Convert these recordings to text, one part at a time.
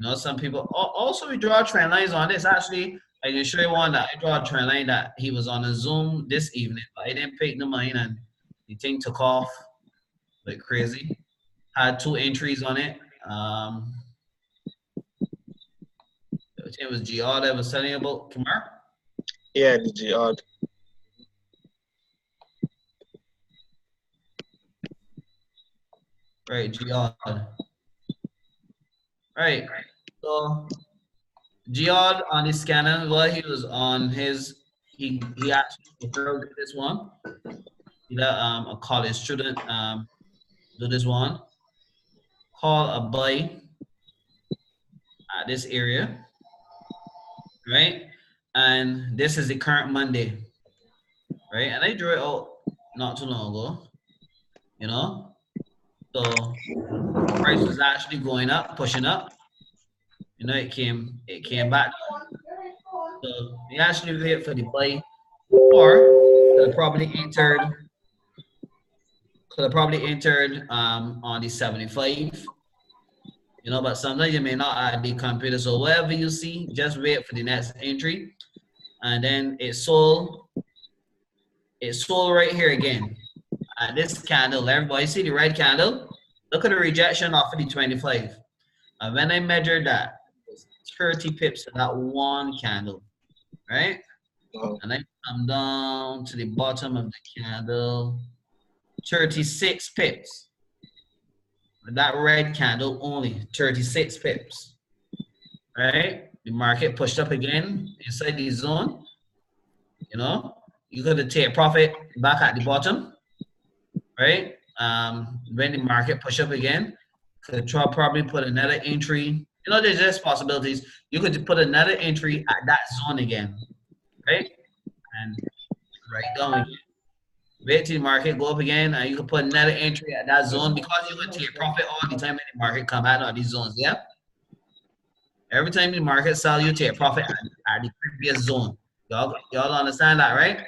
You know, some people also we draw trend lines on this. Actually, I can show you one that I draw a trend line that he was on a Zoom this evening, but I didn't pay no mind and the thing took off like crazy. Had 2 entries on it. It was GR that was telling you about Kamar. Yeah, the GR. Right, GR. Right. So Geod on his scanner, well, he was on his he actually preferred this one. He let a college student do this one. Call a buy at this area, right? And this is the current Monday, right? And I drew it out not too long ago, you know. So price was actually going up, pushing up. You know, it came back. So we actually wait for the buy, or could have probably entered on the 75. You know, but sometimes you may not add the computer. So whatever you see, just wait for the next entry. And then it sold right here again. This candle, everybody see the red candle? Look at the rejection off of the 25. And when I measured that, it's 30 pips to that one candle, right? And I come down to the bottom of the candle, 36 pips. That red candle only 36 pips, right? The market pushed up again inside the zone. You know, you could have take profit back at the bottom, right? When the market push up again, could probably put another entry. You know, there's just possibilities. You could put another entry at that zone again, right? And right down again. Wait till the market go up again, and you can put another entry at that zone because you could take profit all the time when the market come out of these zones. Yeah. Every time the market sell, you take profit at the previous zone. Y'all understand that, right?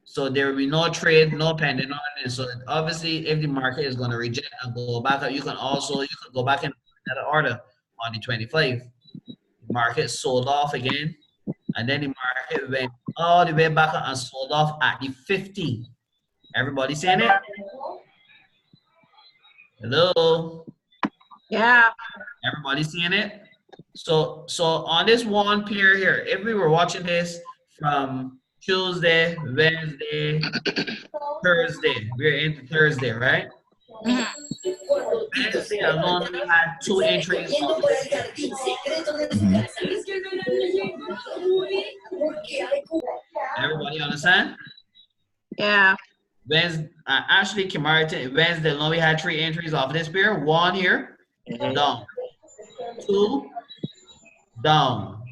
So there will be no trade, no pending on it. So obviously, if the market is going to reject and go back up, you can go back in another order on the 25. The market sold off again, and then the market went all the way back and sold off at the 50. Everybody saying it? Hello? Yeah. Everybody seeing it? So on this one pair here, if we were watching this from Tuesday, Wednesday, Thursday, we're into Thursday, right? Wednesday alone, we had 2 entries. Everybody understand? Yeah. Wednesday, Ashley, Kamar, Wednesday alone, we had 3 entries off this pair. 1 here, down. 2, down.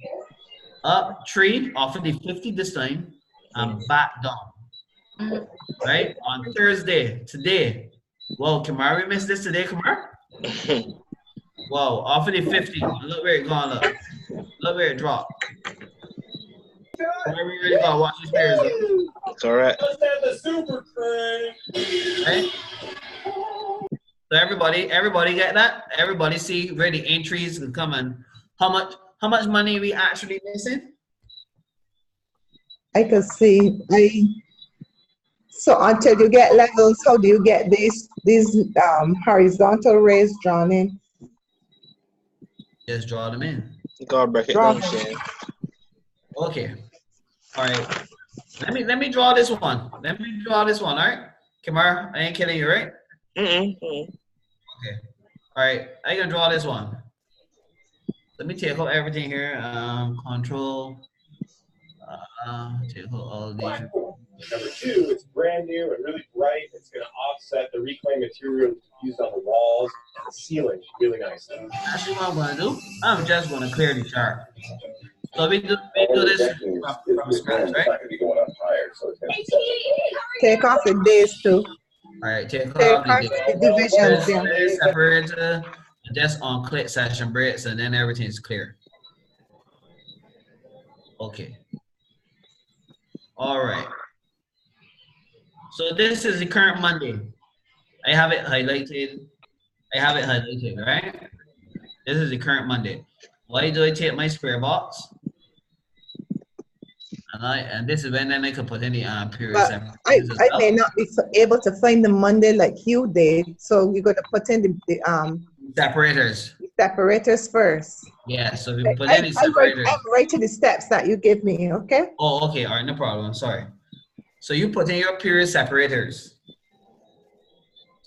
Up 3 off of the 50 this time, and back down. Right? On Thursday, today. Whoa, Kamar, we missed this today, Kamar? Whoa, off of the 50. Look where it gone up. Look where it dropped. Kamar, we really gotta watch these pairs. It's all right. Right? So everybody get that? Everybody see where the entries can come and how much money we actually missing? I can see. So until you get levels, how do you get these horizontal rays drawn in? Just draw them in. God break it down, Shane. Okay. All right. Let me draw this one. All right? Kamar, I ain't kidding you, right? Okay. All right. I can draw this one. Let me take out everything here. Control. Take out all these. Number 2, it's brand new and really bright. It's going to offset the reclaimed material used on the walls and the ceiling really nicely. Actually, what I'm going to do, I'm just going to clear the chart. So we do this from scratch, right? Take off the days too. All right, take off the divisions. Yeah. Separate, just on click session breaks, and then everything's clear. Okay. All right. So this is the current Monday. I have it highlighted, right? This is the current Monday. Why do I take my square box? And this is when then I can put in the period But I separators as may well. not be able to find the Monday like you did, so you're gonna put in the Separators. separators first. Yeah, so we put in the I'm separators. writing the steps that you give me, okay? Oh, okay, all right, no problem, sorry. So you put in your period separators.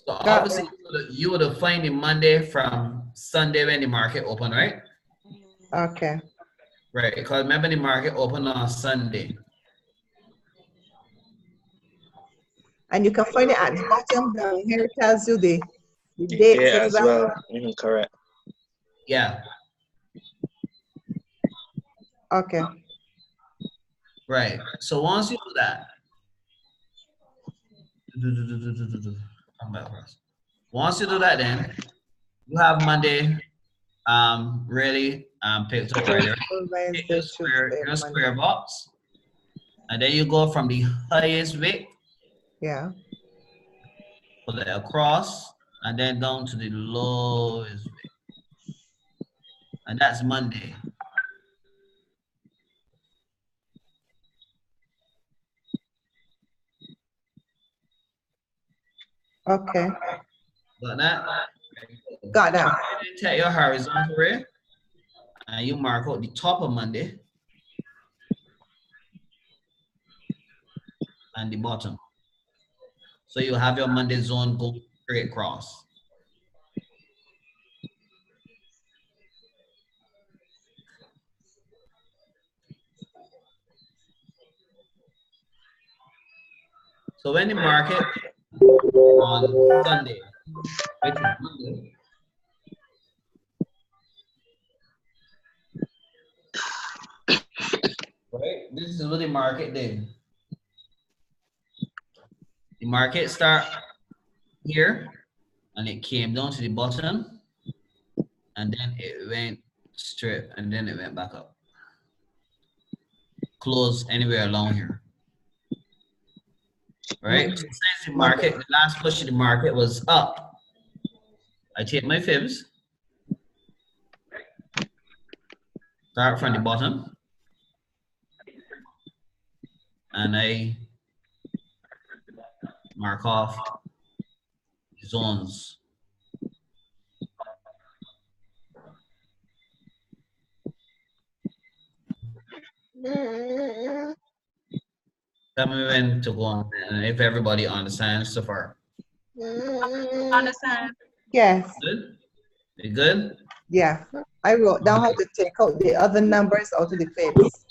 So Got obviously it. you would have find the Monday from Sunday when the market open, right? Okay. Right, because remember the market open on Sunday. And you can find it at the bottom down here. It tells you the dates Yeah, as as well. well. Correct. Yeah, Okay. right. So once you do that, come back first. Once you do that, then you have Monday really picked up right there. Take Wednesday, Tuesday, your Monday. square box, and then you go from the highest wick, Yeah. pull it across, and then down to the lowest wick, and that's Monday. Okay. Got that? Got that. Take your horizontal ray, and you mark out the top of Monday and the bottom. So you have your Monday zone go straight across. So when the market on Sunday, which is Monday, right? This is what the market did. The market start here, and it came down to the bottom, and then it went straight, and then it went back up. Close anywhere along here. Right? So since the market, the last push of the market was up, I take my fibs, start from the bottom, and I mark off zones. Tell me when to go on, and if everybody understands so far. Understand? Yes. Good? You good? Yeah. I wrote down how to take out the other numbers out of the fibs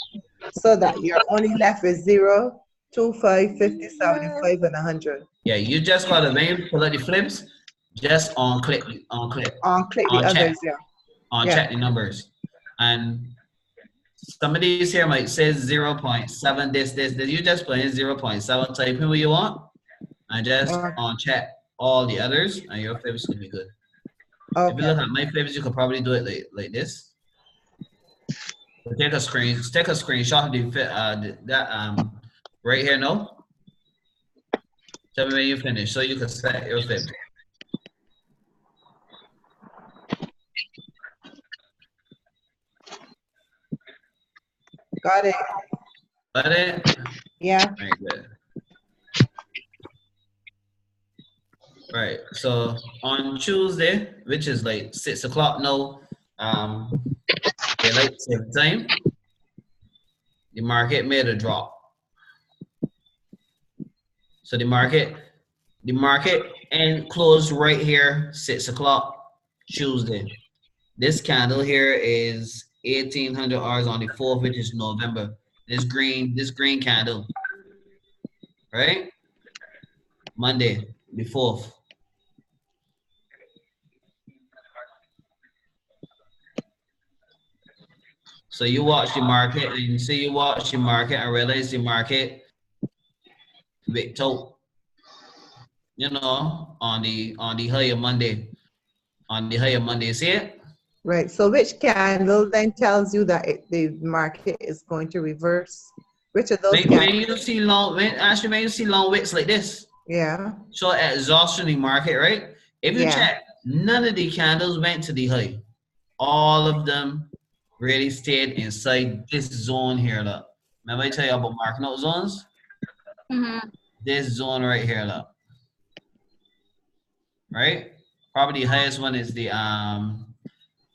so that you're only left with 0, 2, 5, 50, 75, and 100. Yeah, you just gotta when you pull out the flips, just on click, Click the check, others, yeah. check the numbers. And some of these here might say 0.7, this. You just put in 0.7, type in what you want, and just on check all the others, and your fibs will be good. Okay. If you look at my fibs, you could probably do it like this. So take a screenshot of the right here, no? Tell me when you finish, so you can set your fib. Got it. Got it? Yeah. Very good. Right. So on Tuesday, which is like 6 o'clock now, daylight saving time, the market made a drop. So the market and closed right here, 6 o'clock Tuesday. This candle here is 1800 hours on the 4th, which is November. This green candle, right? Monday, the 4th. So you watch the market, and you see you watch the market and realize the market wicked out, you know, on the higher Monday. On the higher Monday, see it? Right. So which candle then tells you that the market is going to reverse? Which of those When candles? you see long wicks like this, Yeah. show exhaustion in the market, right? If you Yeah. check, none of the candles went to the high. all of them really stayed inside this zone here, look. Remember I tell you about marking out zones? Mm-hmm. This zone right here, look. Right? Probably the highest one is the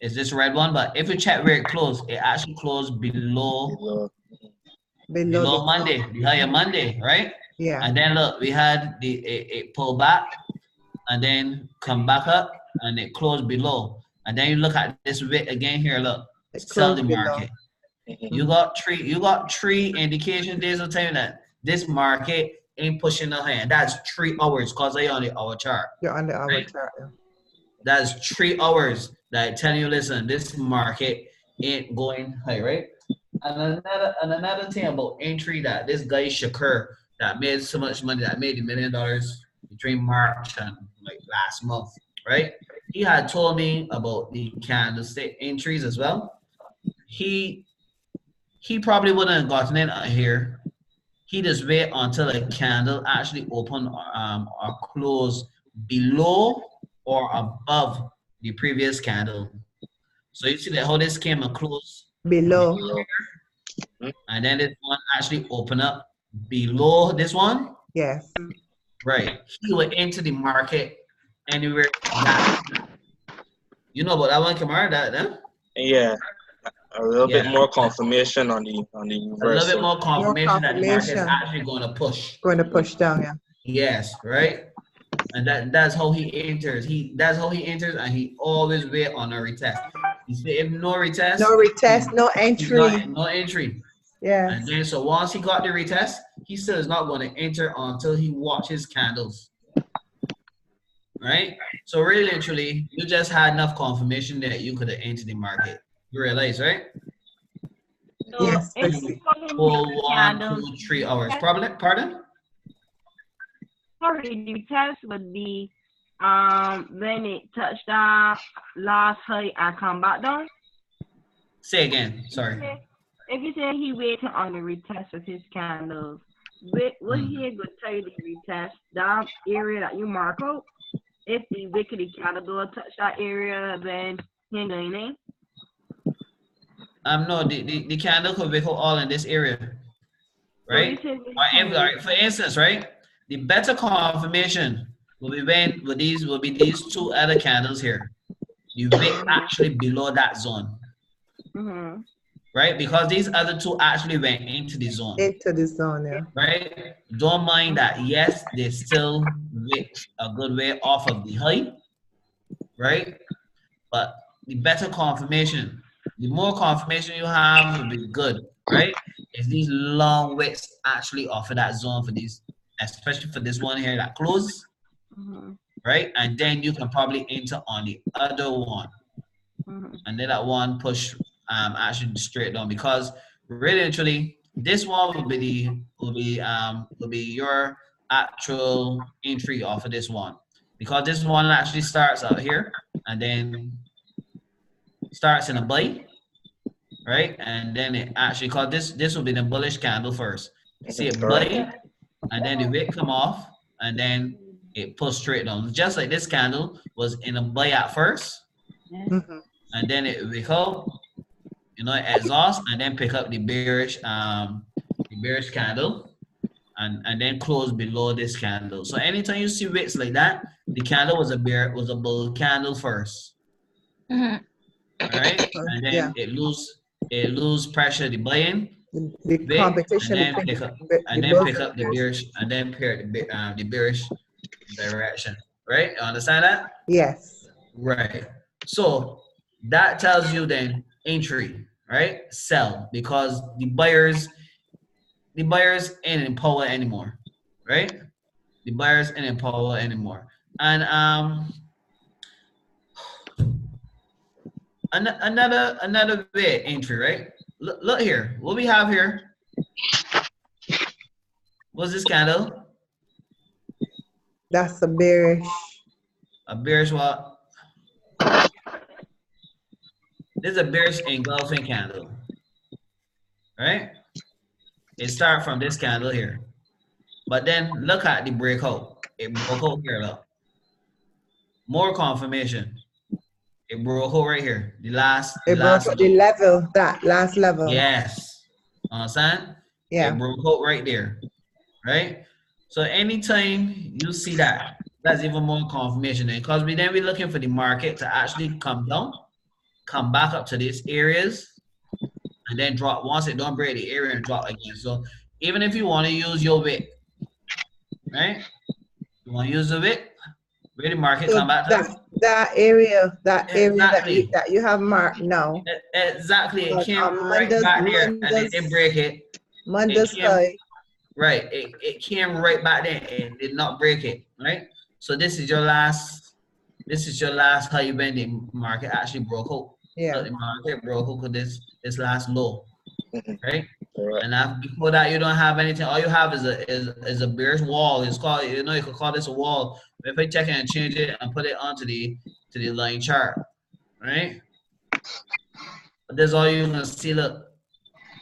is this red one, but if you check where it closed, it actually closed below Below the Monday, the higher Monday, right? Yeah. And then look, we had it pull back and then come back up and it closed below. And then you look at this wick again here, look, It sell closed the below. market. You got three indication days of time that this market ain't pushing the high. And that's 3 hours because I on the hour chart. You're on the hour Right? chart. Yeah. That's 3 hours that telling you, listen, this market ain't going high, right? And another thing about entry that this guy Shakur that made so much money, that made $1 million between March and like last month, right? He had told me about the candlestick entries as well. He probably wouldn't have gotten in here. He just wait until a candle actually open or close below or above the previous candle. So you see that how this came and closed Below. and then this one actually open up below this one, Yes. right? He would enter the market anywhere that you know about that one, Kamar, that Yeah. A little bit Yeah. more confirmation on the a little reversal. bit more confirmation that the market is confirmation. actually going to push. Going to push down. Yeah. Yes, right? And that's how he enters. That's how he enters, and he always wait on a retest. You see, if no retest, No retest. No he's not, entry. no entry. Yes. And then so once he got the retest, he still is not going to enter until he watches candles. Right? So really, literally, you just had enough confirmation that you could have entered the market. You realize, right? So Yes, if I see. you follow Full the 1, candle, 2, 3 hours. Pardon? sorry, the test would be when it touched the last high and come back down. Say again. Sorry. If you say he waiting on the retest of his candles, would he go tell you the retest that area that you mark out? If the wicked candle will touch that area, then he ain't going in. No, the candle could wiggle all in this area. Right? So you For instance, right? The better confirmation will be these 2 other candles here. The wick actually below that zone. Mm-hmm. Right? Because these other 2 actually went into the zone. Into the zone. Yeah. Right? Don't mind that. Yes, they still wick a good way off of the high. Right? But the better confirmation, the more confirmation you have will be good. Right? Is these long wicks actually offer that zone for these, especially for this one here that close, right? And then you can probably enter on the other one, and then that one push actually straight down, because really literally this one will be your actual entry off of this one, because this one actually starts out here and then starts in a buy. Right, and then it actually, called this will be the bullish candle first. See it buy, and then the wick come off, and then it pulls straight down. Just like this candle was in a buy at first, and then it wick up, it exhausts, and then pick up the bearish candle, and then close below this candle. So anytime you see wicks like that, the candle was a bull candle first. All right, and then it lose pressure, the buy-in, the competition, and then pick up the bearish, and then pair the bearish direction. Right? You understand that? Yes. Right. So that tells you then entry, right? Sell, because the buyers ain't in power anymore, right? The buyers ain't in power anymore, and another way entry, right? Look here. What we have here. What's this candle? That's a bearish. A bearish what? This is a bearish engulfing candle, right? It starts from this candle here, but then look at the breakout. It broke out here, look. More confirmation. It broke out right here. The last It broke out the low. level, that last level. Yes. Understand? Yeah. It broke out right there. Right? So anytime you see that, that's even more confirmation. Because we then we're looking for the market to actually come down, come back up to these areas, and then drop. Once it don't break the area and drop again. So even if you want to use your wick, right? You want to use the wick, where the market So come back to? that area Exactly. that you have marked now. Exactly. It came On right back there and then they break it. Mondays It came high. right. It came right back there and did not break it. Right. So this is your last. This is your last high when the market actually broke out. Yeah. So the market broke out with this last low. Mhm. Right. Correct. And after, before that, you don't have anything. All you have is a bearish wall. It's called, you know, you could call this a wall. If I check it and change it and put it onto the line chart, right? But that's all you're gonna see. Look,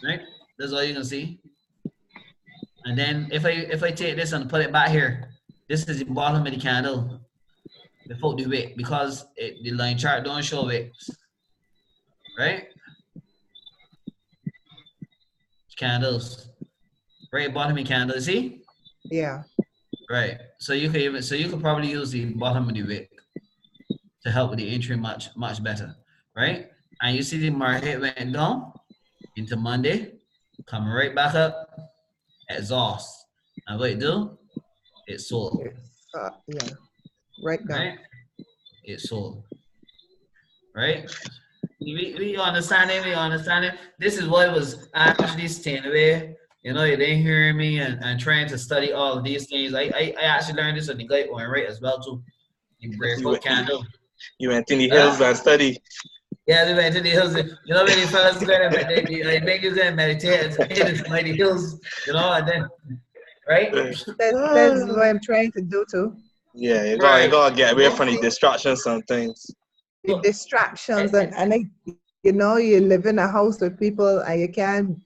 right? That's all you can see. And then if I take this and put it back here, this is the bottom of the candle before the wick because the line chart don't show wicks, right? Candles, right bottom of the candle. You see? Yeah. Right. So you could probably use the bottom of the wick to help with the entry much better, right? And you see the market went down into Monday, coming right back up, exhaust. And what it do? It sold, Yeah. Right now. right? It sold, right? We understand it. We understand it. This is what was actually staying away. You know, you didn't hear me and trying to study all of these things. I actually learned this on the guide one, right, as well too. The breakout candle. You went in the hills and study. Yeah, we went to the hills. You know, when the fellas go and they make you go and meditate by the hills, you know, and then, right? That's what I'm trying to do too. Yeah, you Right. gotta get away from the distractions sometimes. The distractions you know, you live in a house with people and you can't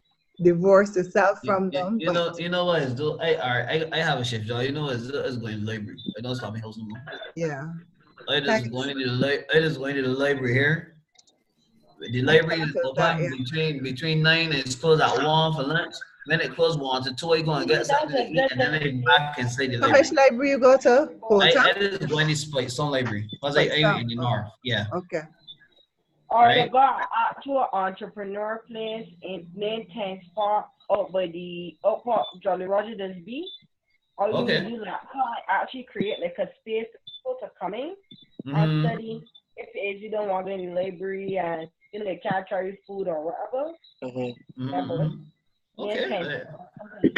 divorce yourself from them. You know what is do I have a shift job. You know it's going to the library. I don't stop my house no more. Yeah. I just Thanks. going to the library here. The I library thought is of that, open yeah. between 9 and it's closed at 1 for lunch. When it closed 1 to 2, you gonna get something to eat and then I back inside the So library. which library you go to? I Fulton? just go in this place, some library. Because I in the north. Yeah. Okay. Or Right. they got an actual entrepreneur place in main 10 spot up by the up Jolly Roger does be. All you Okay. need to do is actually create like a space for people to come in and Mm-hmm. study. If it is you don't want to go in the library and you know they can't carry food or whatever. Mm-hmm. Okay. Okay.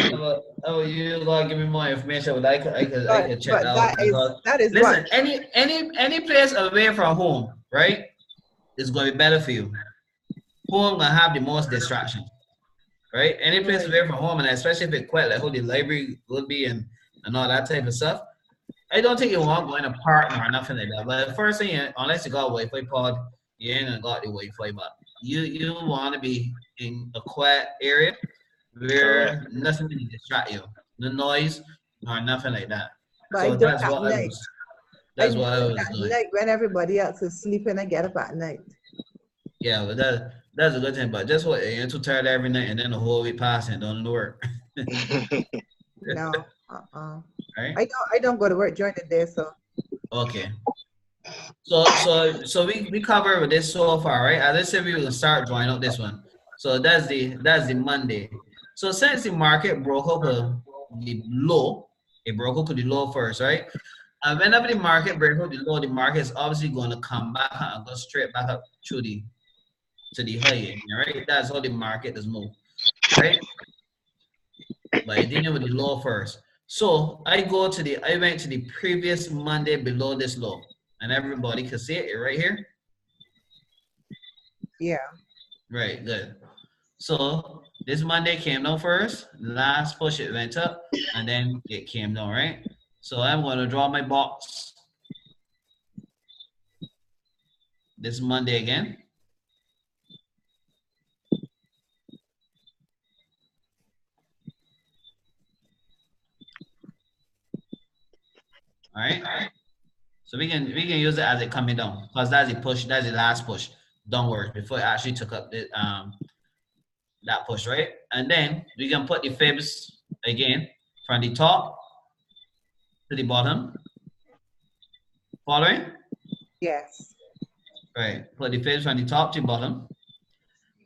You gotta give me more information, but I could check But that out because that is listen, what any place away from home, right, is gonna be better for you. Home gonna have the most distractions, right? Any place Right. away from home, and especially if it's quiet, like how the library would be and all that type of stuff. I don't think you want to go in a park or nothing like that. But the first thing, unless you got a Wi-Fi pod, you ain't gonna got the Wi-Fi. But you want to be in a quiet area Correct. where nothing can distract you, no noise or nothing like that. But I So do it at night. I that's do what I it was at doing. night when everybody else is sleeping. I get up at night. Yeah, but that's a good thing. But just what you're too tired every night, and then the whole week passing, and don't work. No. Right? I don't go to work during the day, so Okay. So we covered this so far, right? As I said, we will start drawing out this one. So that's the Monday. So since the market broke up the low, it broke up to the low first, right? And whenever the market breaks up the low, the market is obviously going to come back and go straight back up to the high end, right? That's how the market does move, right? But it didn't with the low first. So I went to the previous Monday below this low, and everybody can see it right here. yeah. Right, good. So this Monday came down first. Last push it went up, and then it came down, right? So I'm going to draw my box. This Monday again. All right. So we can use it as it coming down because that's the push. That's the last push downward before it actually took up the that push, right? And then we can put the fibs again from the top to the bottom. Following? Yes. Right. Put the fibs from the top to bottom.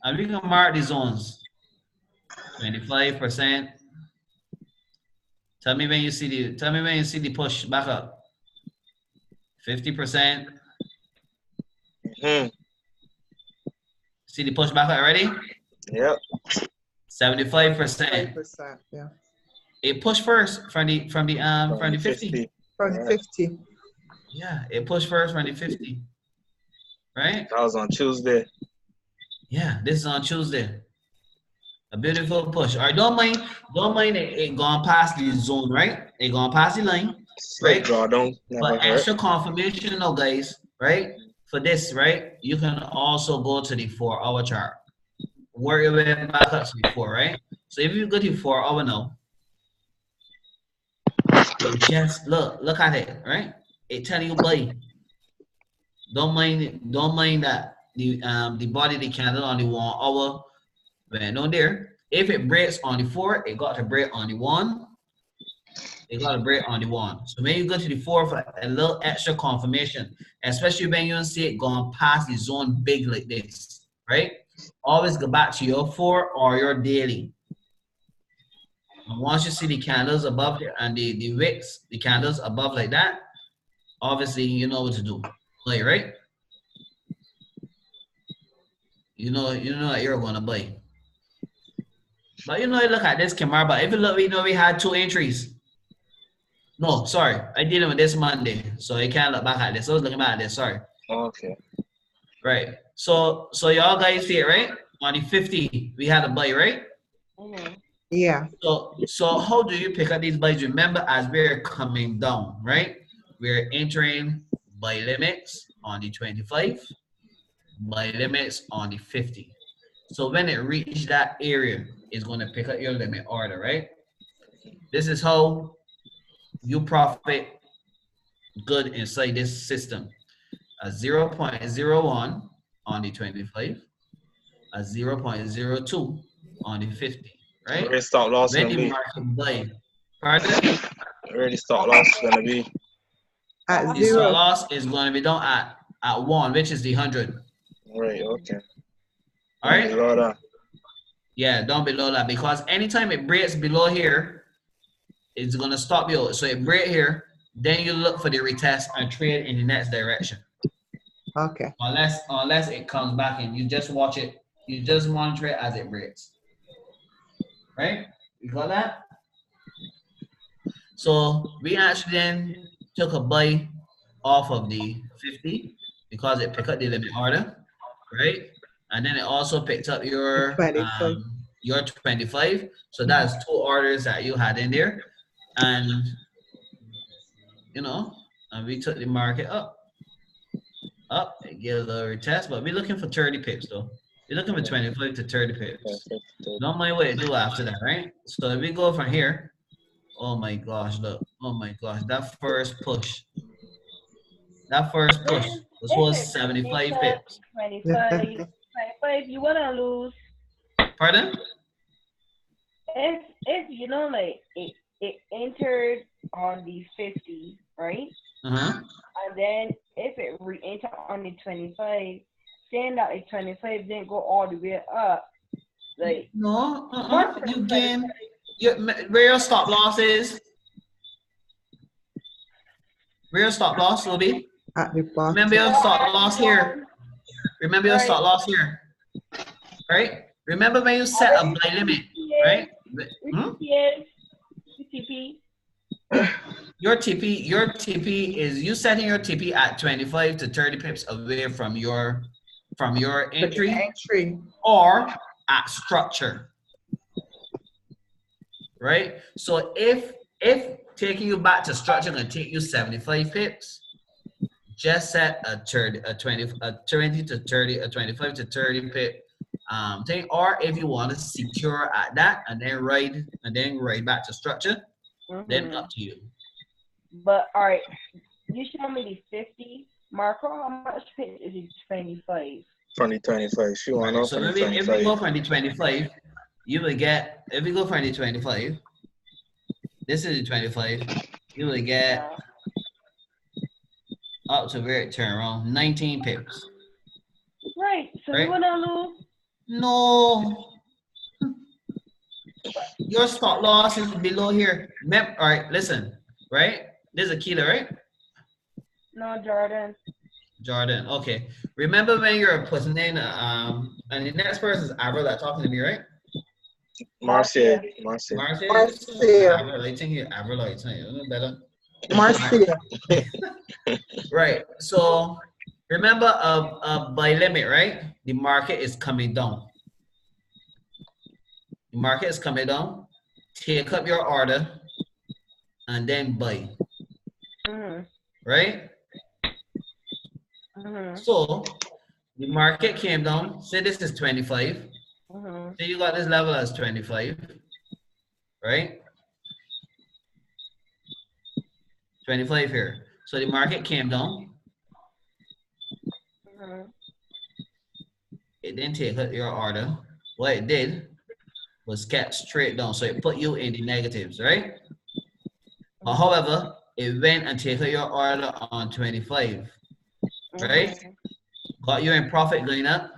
And we can mark the zones. 25%. Tell me when you see the push back up. 50%. See the push back up already? Yep. 75%. 5%, yeah. It pushed first from the 50. From the 50. Yeah, it pushed first from the 50. Right? That was on Tuesday. Yeah, this is on Tuesday. A beautiful push. All right, don't mind it gone past the zone, right? It gone past the line, Slight drawdown. Never but hurt. extra confirmation now, guys, right? For this, right? You can also go to the 4-hour chart. Work your way back up to the 4, right? So if you go to 4-hour now, just look at it, right? It tell you buy. Don't mind that the body of the candle on the 1 hour went on there. If it breaks on the 4, it got to break on the 1. It got to break on the 1. So when you go to the 4 for a little extra confirmation, especially when you see it going past the zone big like this, right? Always go back to your 4 or your daily. And once you see the candles above there and the wicks, the candles above like that, obviously you know what to do. Play, right? You know that you're gonna buy. But look at this, Kamar. But if you look, we had 2 entries. No, sorry. I did it with this Monday. So you can't look back at this. I was looking back at this, sorry. Okay. Right. So y'all guys see it, right? On the 50, we had a buy, right? Yeah. So how do you pick up these buys? Remember, as we're coming down, right? We're entering buy limits on the 25, buy limits on the 50. So when it reaches that area, it's going to pick up your limit order, right? This is how you profit good inside this system. A 0.01 on the 25, a 0.02 on the 50, right? Where stop loss When gonna the be? market buy, pardon? Where the stop loss gonna be? At The stop 0. loss is going to be done at 1, which is the 100. Right. Okay. All right? Below that. Yeah, don't below that because anytime it breaks below here, it's gonna stop you. So it break here, then you look for the retest and trade in the next direction. Okay. Unless it comes back and you just watch it, you just monitor it as it breaks. Right? You got that? So we actually then took a buy off of the 50 because it picked up the limit order, right? And then it also picked up your 25. So that's 2 orders that you had in there. And and we took the market up. It gave a little retest, but we're looking for 30 pips though. We're looking for 25 to 30 pips. Don't mind what you do after that, right? So if we go from here, oh my gosh, look. Oh my gosh, that first push. This was 75 pips. 25, you wanna lose. Pardon? If it entered on the 50, right? Uh-huh. And then if it re-enter on the 25, saying that the 25 didn't go all the way up, like no, you gain. Where your stop loss is? Where your stop loss will be? At the bottom. Remember your stop loss here. Remember your stop loss here, right? Remember when you set a buy limit, right? Yes. TP. Your TP is you setting your TP at 25 to 30 pips away from your entry or at structure, right? So if taking you back to structure gonna take you 75 pips, just set a 20 to 30, a 25 to 30 pip thing, or if you want to secure at that and then ride back to structure, then up to you. But all right, You show me the 50. Marco, how much pips is it 25? 2025. She want Right. off So on the maybe if we 25. go for the 25, you will get, if we go for the 25, this is the 25, you will get Yeah. up to where it turn around 19 pips. Right. So Right? you wanna lose? No. Your stop loss is below here. All right, listen, right? This is a killer, right? No, Jordan. Jordan. Okay. Remember when you're putting in and the next person is Avril that talking to me, right? Marcia. Marcia, Marcia. Avril, I think you Avril, I think you better. Marcia. Right. So remember by limit, right? The market is coming down. The market is coming down. Take up your order and then buy. Mhm. Right? Mhm. So the market came down. Say this is 25. Mhm. So you got this level as 25, right? 25 here. So the market came down. Mhm. It didn't take up your order. What it did was kept straight down. So it put you in the negatives, right? However, it went and take out your order on 25, right? Mhm. Got you in profit going up.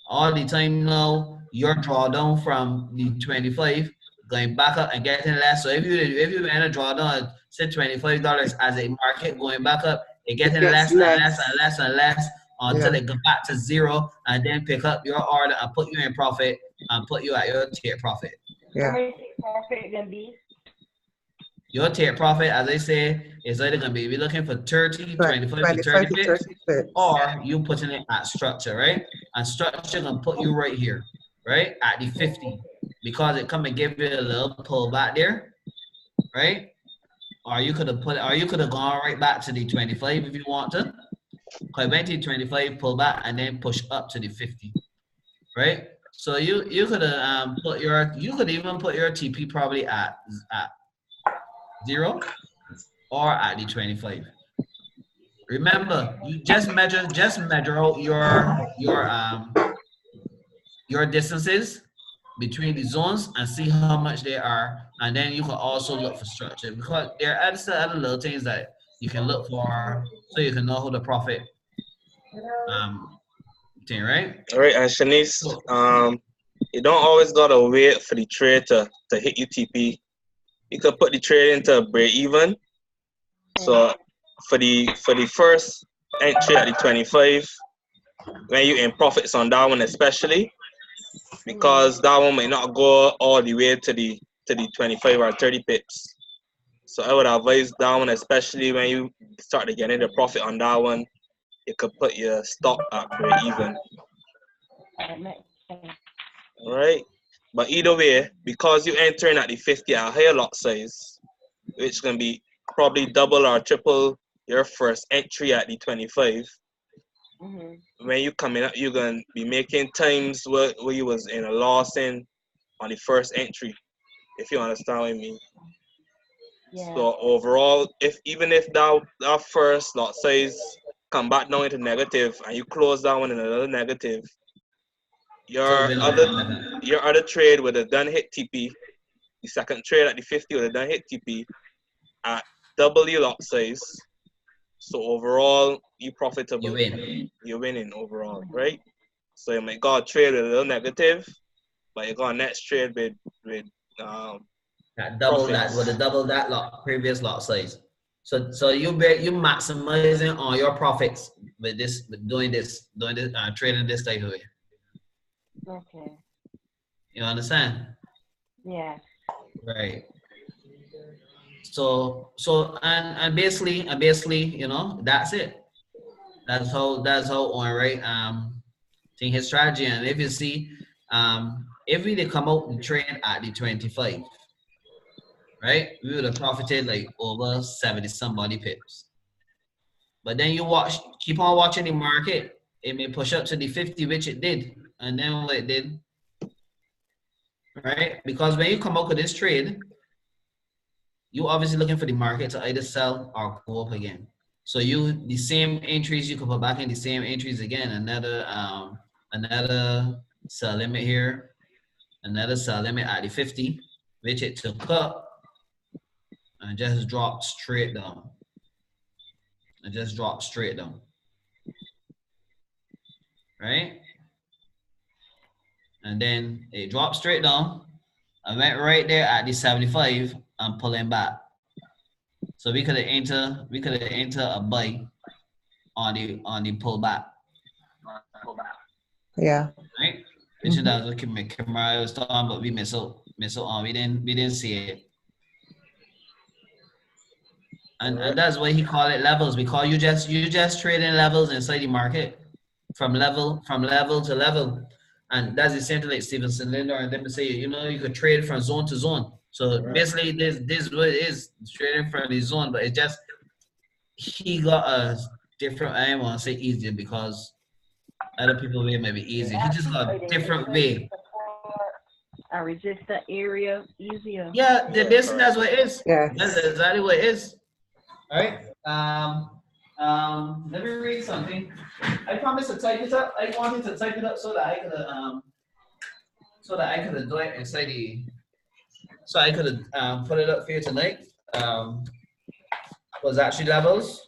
All the time now, your drawdown from the 25 going back up and getting less. So if you end a drawdown, say $25 as a market going back up, it It getting gets less and less less. and less and less until Yeah. it go back to zero and then pick up your order and put you in profit and put you at your take profit. How Yeah. many profit gonna be? Your take profit, as I say, is either going to be we're looking for 30, 25 to 25 30 to pips, 30 pips. or you putting it at structure, right? And structure going to put you right here, right? At the 50, because it come and give you a little pull back there, right? Or you could have gone right back to the 25 if you want to. Because went to 25, pull back, and then push up to the 50, right? So you could have you could even put your TP probably at 0 or at the 25. Remember, you just measure out your distances between the zones and see how much they are, and then you can also look for structure because there are other little things that you can look for so you can know how to profit thing, right? All right, and Shanice, So you don't always gotta wait for the trade to hit UTP. You could put the trade into break even. So for the first entry at the 25, when you in profits on that one especially, because that one may not go all the way to the 25 or 30 pips. So I would advise that one, especially when you start to get into profit on that one, you could put your stop at break even. All right. But either way, because you entering at the 50 at a higher lot size, which is gonna be probably double or triple your first entry at the 25. When you coming up, you're gonna be making times where you was in a loss in on the first entry, if you understand what I mean. Yeah. So overall, even if that first lot size come back down into negative and you close that one in another negative, so your other trade would have done hit TP. The second trade at the 50 would have done hit TP at double your lot size. So overall, you profitable. you win. You're winning overall, right? So you might go a trade with a little negative, but you got a next trade with That double profits. that with a double that previous lot size. So you maximizing on your profits with this doing this trading this type of way. Okay. You understand? Yeah. Right. So and basically, you know, that's it. That's how on right think his strategy. And if you see if we did come out and trade at the 25, right, we would have profited like over 70 somebody pips. But then keep on watching the market, it may push up to the 50, which it did, and then what it did, right? Because when you come out with this trade, you obviously looking for the market to either sell or go up again. So the same entries you can put back in the same entries again. Another sell limit here, another sell limit at the 50, which it took up and just dropped straight down. It just dropped straight down. Right? And then it dropped straight down. I went right there at the 75 and pulling back. So we could have entered a buy on the pullback. Yeah. Right? Which is that what Kamar was talking, but we miss out on. We didn't see it. And that's why he called it levels, because you just trading levels inside the market from level to level. And that's the same thing like Stevenson Lindor and them say, you know, you could trade from zone to zone. So basically this is what it is, trading from the zone, but it just he got a different, I don't want to say easier because other people way may be easier. He just got a different way. A resistant area easier. Yeah, basically that's what it is. Yes. That's exactly what it is. All right. Let me read something. I promised to type it up. I wanted to type it up so that I could do it inside the. So I could put it up for you tonight. Was actually levels.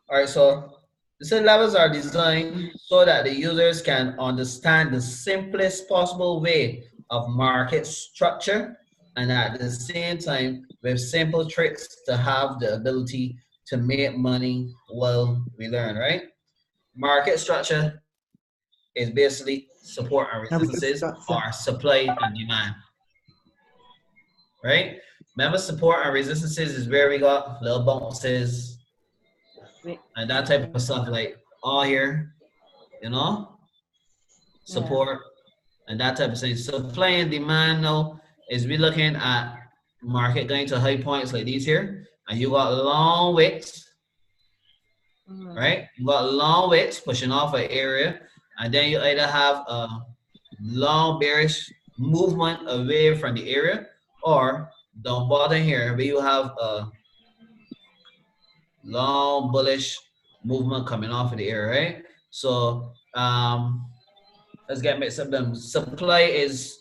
All right. So the levels are designed so that the users can understand the simplest possible way of market structure, and at the same time with simple tricks to have the ability to make money while we learn, right? Market structure is basically support and resistances or supply and demand, right? Remember, support and resistances is where we got little bounces and that type of stuff, like all here, you know, support and that type of thing. Supply and demand now is we looking at market going to high points like these here, and you got long wicks, right? You got long wicks pushing off an area, and then you either have a long bearish movement away from the area, or down bottom here where you have a long bullish movement coming off of the area, right? So let's get mixed up. Them supply is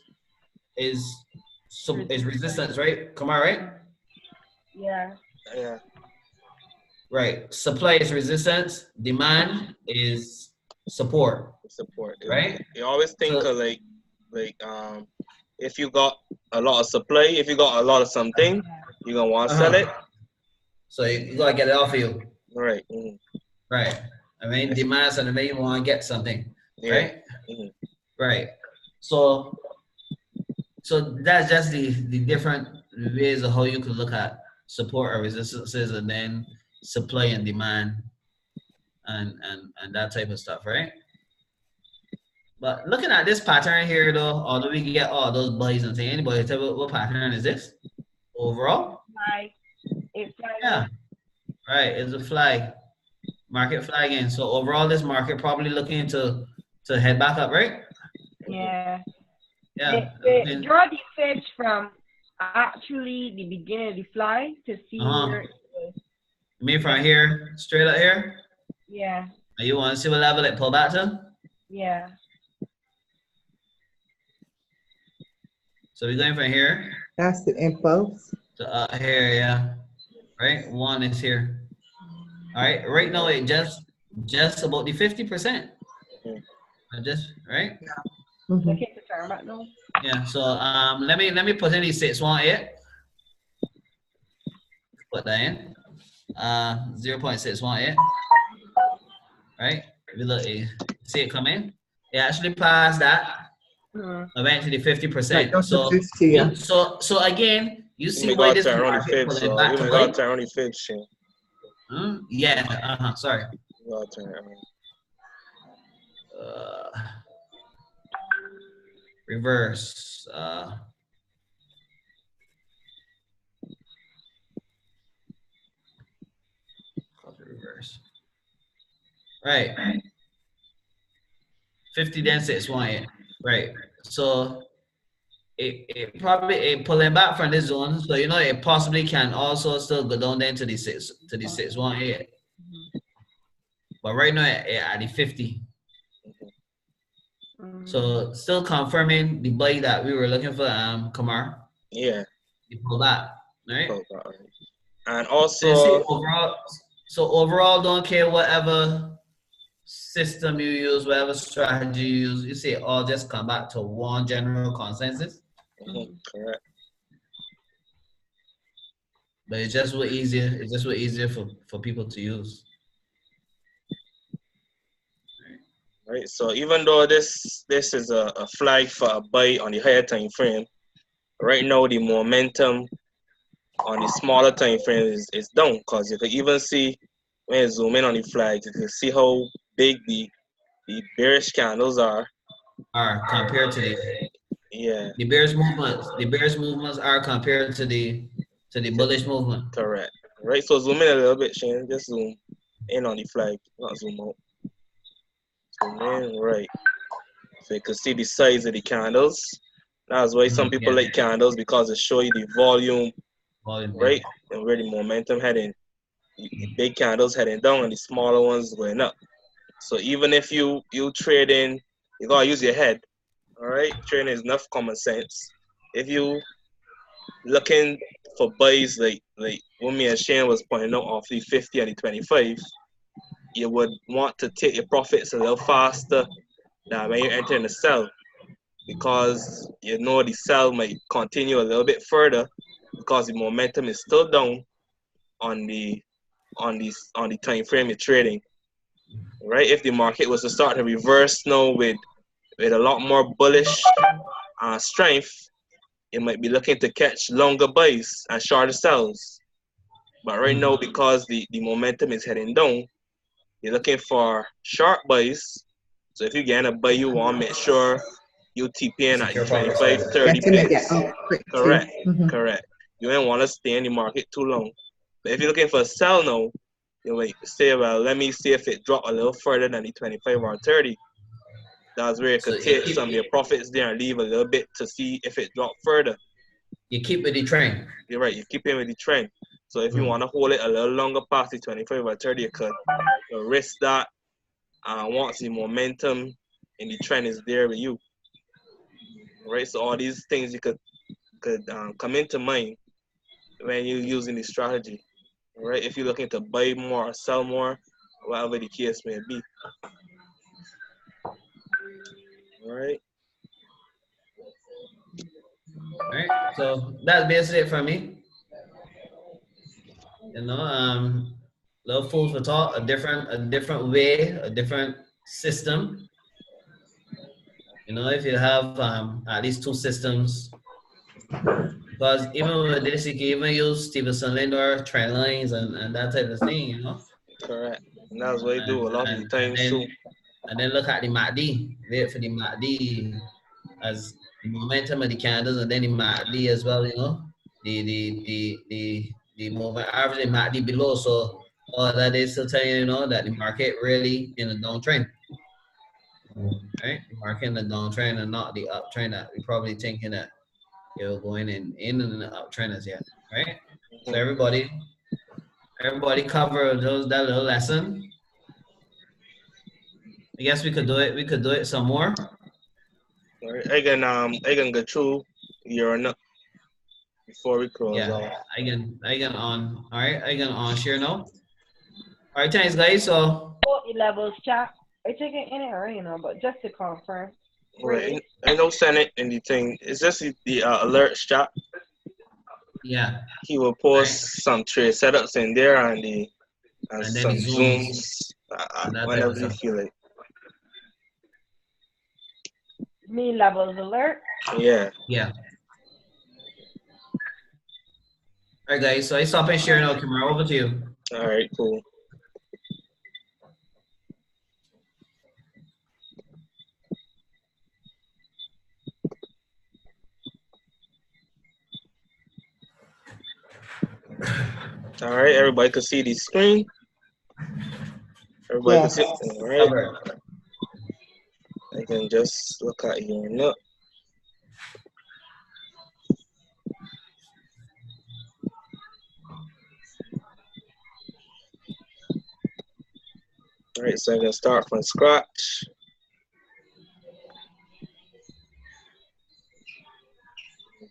resistance, right? Kamar, right? Yeah. Yeah. Right. Supply is resistance. Demand is support. Support. Right. You always think of like if you got a lot of supply, if you got a lot of something, you're gonna want to sell it. So you gotta get it off of you. Right. Right. I mean, demand, and then you want to get something. Yeah. Right. Right. So that's just the different ways of how you can look at support or resistances, and then supply and demand, and that type of stuff, right? But looking at this pattern here, though, although we can get all those buys and things, anybody tell what pattern is this overall? It's yeah, right. It's a flag, market flag in. So overall, this market probably looking to head back up, right? Yeah. Yeah. Draw the fetch from actually the beginning of the fly to see where it was. You mean from here, straight up here? Yeah. And you want to see what level it pull back to? Yeah. So we're going from here. That's the impulse. To here, yeah. Right? One is here. All right. Right now, it just about the 50%. Just right. Yeah. Okay, to turn back now. Yeah. So let me put in the 618. Put that in. 0.618. Right. If you look, see it come in. It actually passed that. I went to the 50%. Right, So 50, yeah. so again, you see why this market pulling back to got only 50. Yeah. Sorry. Reverse. Reverse. Right. 50 then 618. Right. So it pulling back from this zone, so it possibly can also still go down there to the 618. But right now at the 50. So still confirming the buy that we were looking for, Kamar. Yeah. You pull back, right? And So you also, see overall, don't care whatever system you use, whatever strategy you use, you see all just come back to one general consensus. correct. But it's just what easier. It's just what easier for people to use. Right. So even though this is a flag for a buy on the higher time frame, right now the momentum on the smaller time frame is down, because you can even see when you zoom in on the flags, you can see how big the bearish candles are. Compared to the bearish movements are compared to the bullish movement. Correct. Right. So zoom in a little bit, Shane. Just zoom in on the flag, not zoom out. Zoom in, right. So you can see the size of the candles. That's why some people like candles, because it show you the volume, right, and where the momentum heading. The big candles heading down and the smaller ones going up. So even if you trading, you gotta use your head. All right, trading is enough common sense. If you looking for buys like what me and Shane was pointing out off the 50 and the 25, you would want to take your profits a little faster than when you enter in the sell, because the sell might continue a little bit further because the momentum is still down on the time frame you're trading. Right? If the market was to start to reverse now with a lot more bullish strength, you might be looking to catch longer buys and shorter sells. But right now, because the momentum is heading down, you're looking for short buys. So if you get a buy, you want to make sure you TP in at the 25, 30 pips. Correct. Correct. You don't want to stay in the market too long. But if you're looking for a sell now, you might say, well, let me see if it drop a little further than the 25 or 30. That's where you could take some of your profits there and leave a little bit to see if it drop further. You keep with the trend. You're right. You keep in with the trend. So if you want to hold it a little longer past the 25 or 30, you could risk that. Once the momentum in the trend is there with you, right? So all these things you could come into mind when you're using the strategy, right? If you're looking to buy more or sell more, whatever the case may be, right? All right. So that's basically it for me. Little food for thought, a different way, a different system. If you have at least two systems, because even with this, you can even use Stevenson Lindor trend lines and that type of thing, Correct. And that's what I do a lot of the times too. And then look at the MACD, wait for the MACD as the momentum of the candles, and then the MACD as well, the moving average and MACD below. So all that is to tell you, that the market really in a downtrend. Right? The market in the downtrend and not the uptrend that we're probably thinking that you're going in the uptrend as yet. Right? So everybody cover that little lesson. I guess we could do it. We could do it some more. All right. I can go through your before we close off. I can on. All right, I can on share now. All right, thanks guys. So 40 levels chat. I take it in it already, but just to confirm. Right. I know send it in the thing. Is this the alert chat? Yeah. He will post some trade setups in there and some zooms whenever you feel it. Me levels alert? Yeah. Yeah. All right, guys. So I stop and share now. Kamar, over to you. All right, cool. All right, everybody can see the screen. Everybody can see. All right. I can just look at here now. All right, so I'm gonna start from scratch.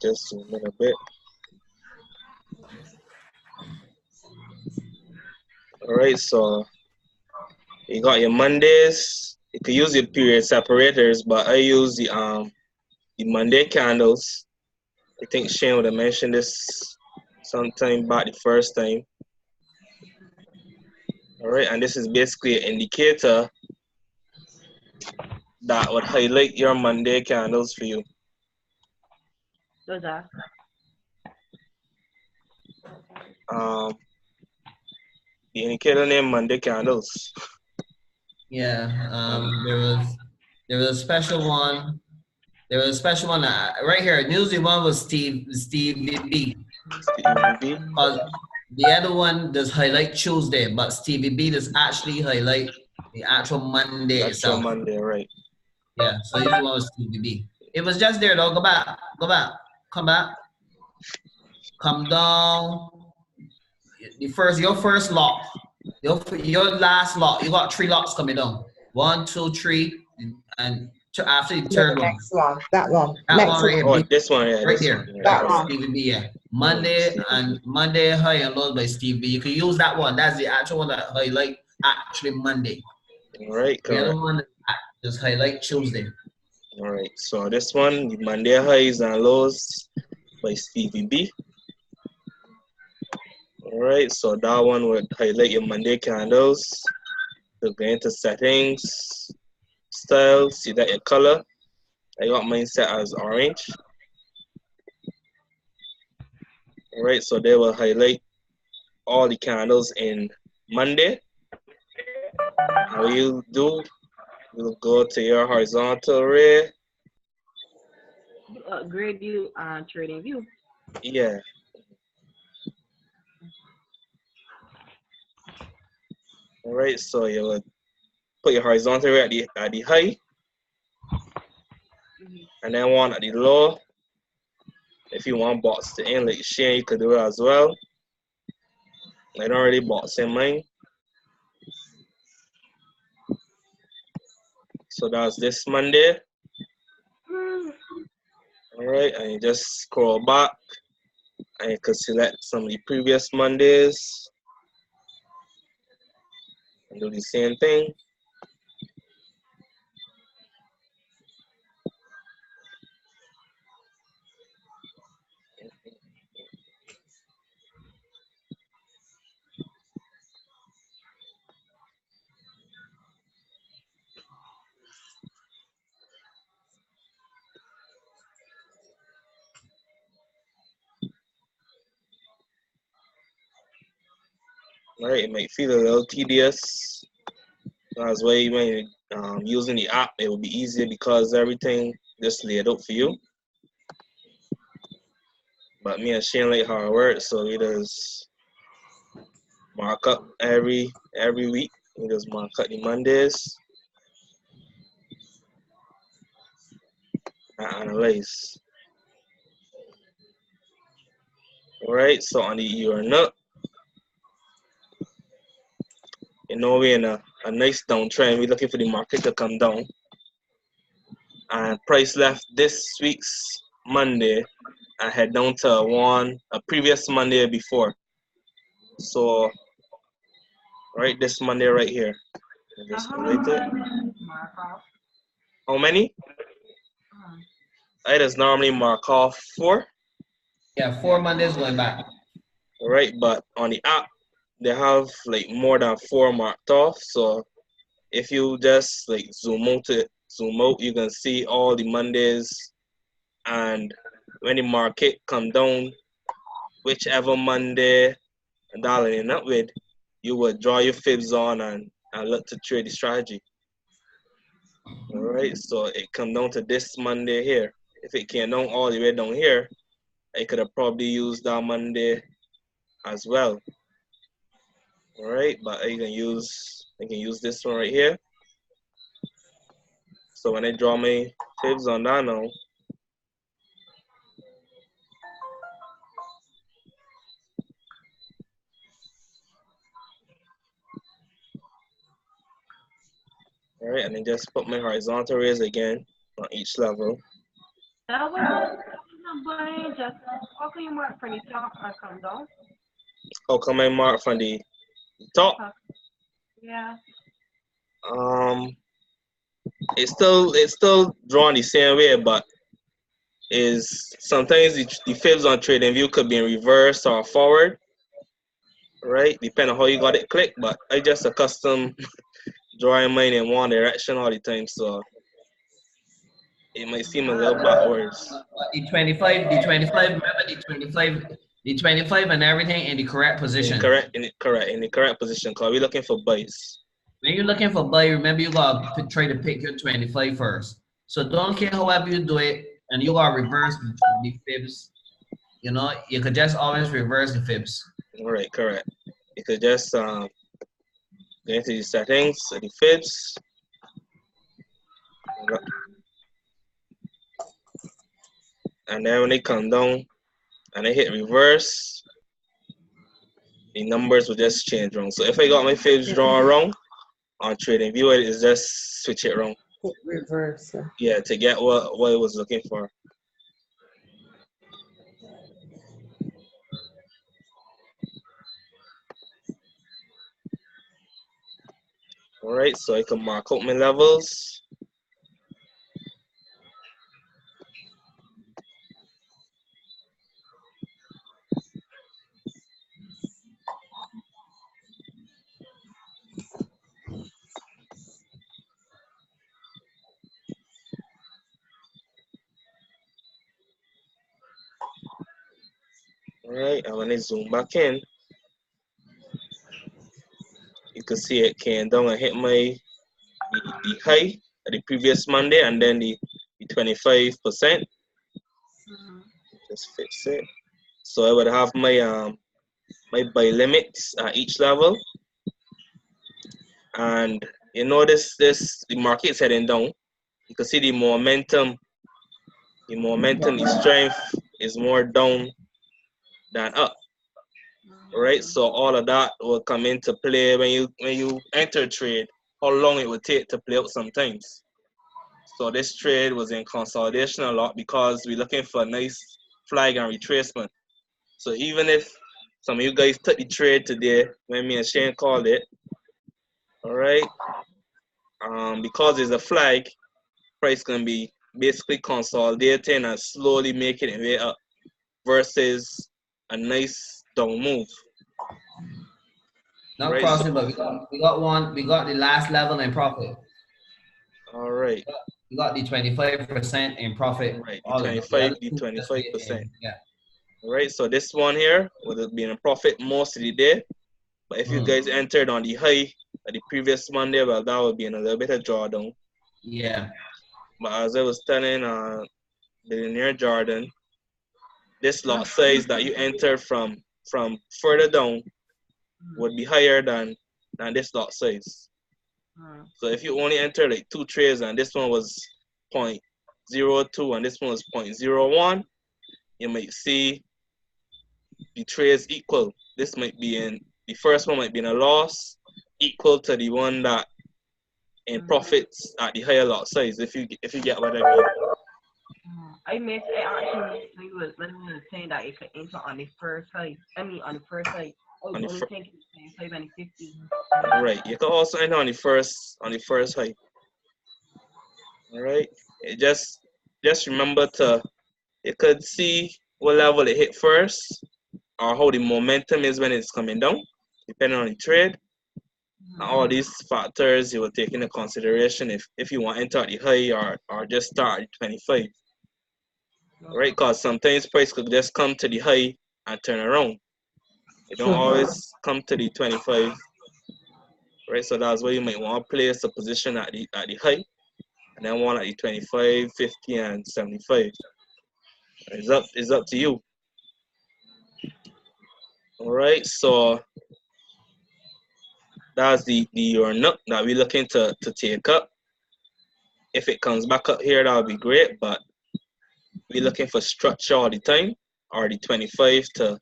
Just zoom in a bit. All right, so you got your Mondays. You could use your period separators, but I use the Monday candles. I think Shane would have mentioned this sometime back the first time. All right, and this is basically an indicator that would highlight your Monday candles for you. Those are. The indicator named Monday candles. Yeah. There was a special one. There was a special one right here. Usually one was Steve B. Stevie B. The other one does highlight Tuesday, but Stevie B does actually highlight the actual Monday Actual itself. Monday, right? Yeah, so this one was Stevie B. It was just there though. Go back, come back, come down. Your first lock, your last lock. You got 3 locks coming down. 1, 2, 3, and after the No, third the one. next one. That one. That Next one right here. Oh, this one, yeah, Right this there. one. Yeah, That That one. Stevie B, yeah. Monday Monday high and low by Stevie B. You can use that one. That's the actual one that highlight actually Monday. All right, The correct. other one just highlight Tuesday. All right, so this one, the Monday highs and lows by Stevie B. All right, so that one would highlight your Monday candles. So go into settings, style, see that your color. I got mine set as orange. All right, so they will highlight all the candles in Monday. How you do, you'll go to your horizontal array. You upgrade you on trading view. Yeah. All right, so you will put your horizontal array at the high, and then one at the low. If you want box to in like Shane, you could do it as well. I don't really box in mine. So that's this Monday. All right, and you just scroll back and you can select some of the previous Mondays and do the same thing. All right, it might feel a little tedious. That's why when you're using the app, it will be easier because everything just laid out for you. But me and Shane like how it works, so we just mark up every week. We just mark up the Mondays and analyze. All right, so on the you're not, we're in a nice downtrend. We're looking for the market to come down. And price left this week's Monday and head down to a previous Monday before. So right this Monday right here. Just How many highlight it. mark off? How many? I just normally mark off 4. Yeah, 4 Mondays going back. All right, but on the app they have like more than 4 marked off. So if you just like zoom out, you can see all the Mondays, and when the market come down, whichever Monday that lining up with, you would draw your fibs on and look to trade the strategy. All right, so it come down to this Monday here. If it came down all the way down here, I could have probably used that Monday as well. All right, but I can use this one right here. So when I draw my fibs on that now, All right, and then just put my horizontal rays again on each level. That was buying just how can you mark from the top or come down? How come I mark from the top? Yeah. It's still drawn the same way, but is sometimes the fibs on trading view could be in reverse or forward, right? Depending on how you got it clicked, but I just accustomed drawing mine in one direction all the time, so it might seem a little backwards. The 25, remember the 25 and everything in the correct position. In the correct position, because we're looking for buys. When you're looking for buy, remember you gotta try to pick your 25 first. So don't care however you do it, and you gotta reverse the fibs. You know, you could just always reverse the fibs. All right, correct. You could just go into the settings, so the fibs. And then when they come down and I hit reverse, the numbers will just change wrong. So if I got my fibs drawn wrong on trading view, it is just switch it wrong. Hit reverse. Yeah, to get what I was looking for. All right, so I can mark out my levels. All right, and when I zoom back in, you can see it came down and hit the high at the previous Monday, and then the 25%. Just fix it. So I would have my my buy limits at each level, and you notice the market is heading down. You can see the momentum, the strength is more down than up. Right, so all of that will come into play when you enter a trade, how long it will take to play out sometimes. So this trade was in consolidation a lot because we're looking for a nice flag and retracement. So even if some of you guys took the trade today when me and Shane called it, all right, because there's a flag, price gonna be basically consolidating and slowly making it way up versus a nice down move. Not Right, crossing, but we got the last level in profit. All right. We got the 25% in profit. Right, the 25%. Yeah. All right, so this one here would have been a profit most of the day. But if you guys entered on the high at the previous Monday, well, that would be in a little bit of drawdown. Yeah. But as I was telling Billionaire Jordan, this lot size that you entered from further down would be higher than this lot size. So if you only enter like 2 trades and this one was 0.02 and this one was 0.01, you might see the trades equal. This might be in the first one might be in a loss equal to the one that in profits at the higher lot size. If you get what I mean. I actually missed was saying that you could enter on the first side. On the first side. I was only thinking 5 and 50. Right. You can also enter on the first high. All right. It just remember you could see what level it hit first or how the momentum is when it's coming down, depending on the trade. And all these factors you will take into consideration if you want to enter at the high or just start at 25. Right? Because sometimes price could just come to the high and turn around. It don't always come to the 25. Right? So that's why you might want to place a position at the high and then one at the 25, 50, and 75. It's up to you. All right, so that's the nook that we're looking to take up. If it comes back up here, that would be great, but we're looking for structure all the time, or the 25 to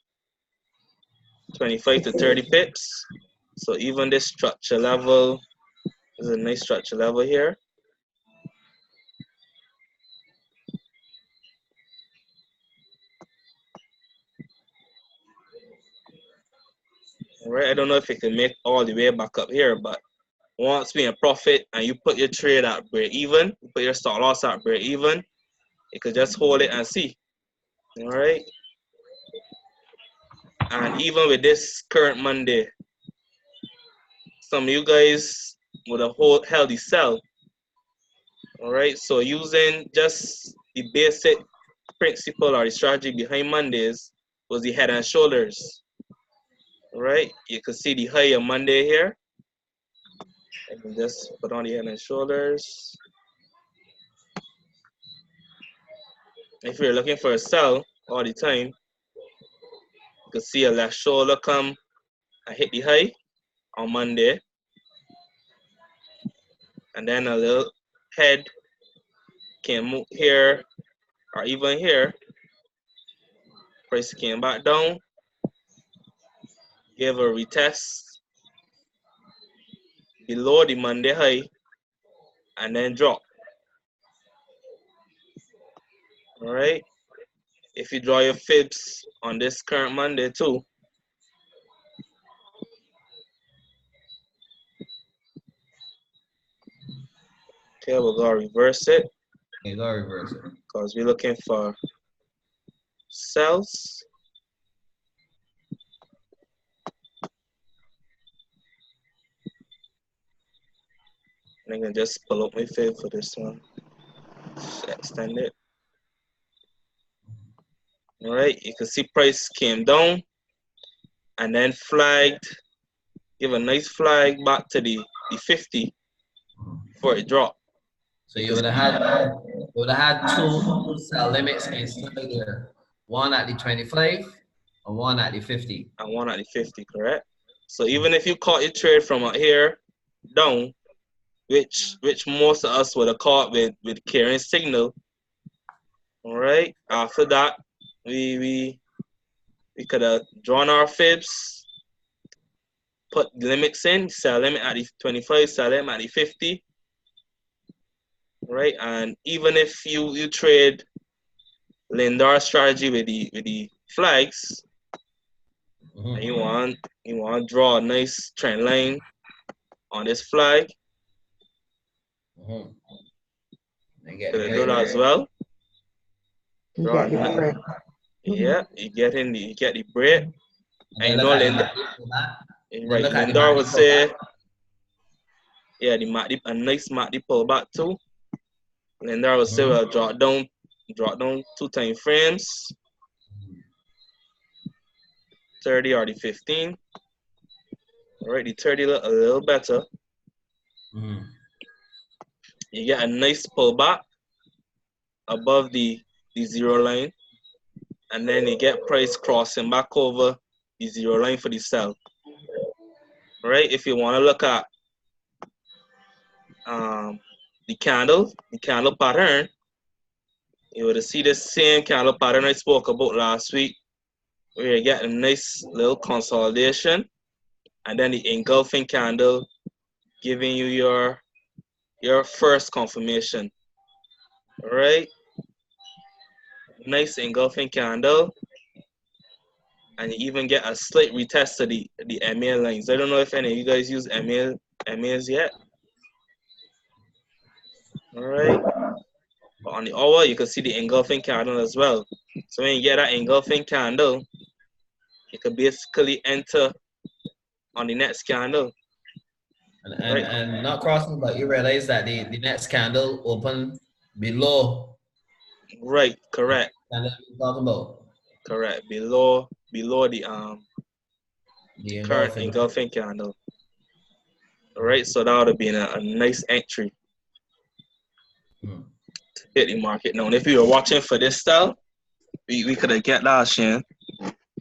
30 pips. So even this structure level There's a nice structure level here. All right, I don't know if it can make all the way back up here, but once being a profit and you put your trade at break even, you put your stop loss at break even, you could just hold it and see. All right. And even with this current Monday, some of you guys would have held the sell. All right. So using just the basic principle or the strategy behind Mondays was the head and shoulders. All right. You can see the high on Monday here. I can just put on the head and shoulders. If you're looking for a sell all the time, you can see a left shoulder come and hit the high on Monday. And then a little head can move here or even here. Price came back down, gave a retest below the Monday high, and then drop. All right. If you draw your fibs on this current Monday too, okay, we'll go reverse it. Okay, go reverse it. Because we're looking for sells. And I can just pull up my fib for this one. Just extend it. All right, you can see price came down and then flagged, give a nice flag back to the 50 before it dropped. So you would have had two sell limits inside there. One at the 25 and one at the 50. And one at the 50, correct? So even if you caught your trade from out here down, which most of us would have caught with carrying signal, all right, after that we could have drawn our fibs, put limits in, sell limit at the 25, sell limit at the 50, right? And even if you trade Lindar strategy with the flags, and you want to draw a nice trend line on this flag, You could do that as well. You get the break. Yeah, you get the break. And you know Lindar, right? Lindar would say, yeah, a nice MACD pullback too. Lindar would say, well, drop down 2 time frames, 30 or the 15. All right, the 30 look a little better. You get a nice pullback above the 0 line, and then you get price crossing back over the 0 line for the sell. All right, if you want to look at the candle pattern, you would see the same candle pattern I spoke about last week, where you get a nice little consolidation, and then the engulfing candle giving you your first confirmation. All right, nice engulfing candle, and you even get a slight retest of the MA lines. I don't know if any of you guys use MAs yet. All right, but on the hour you can see the engulfing candle as well. So when you get that engulfing candle, you can basically enter on the next candle. And not crossing, but you realize that the next candle open below. Right, correct. Candle you're talking about. Correct, below the current engulfing candle. All right, so that would have been a nice entry to hit the market. Now, if you were watching for this style, we could have get that, Shane.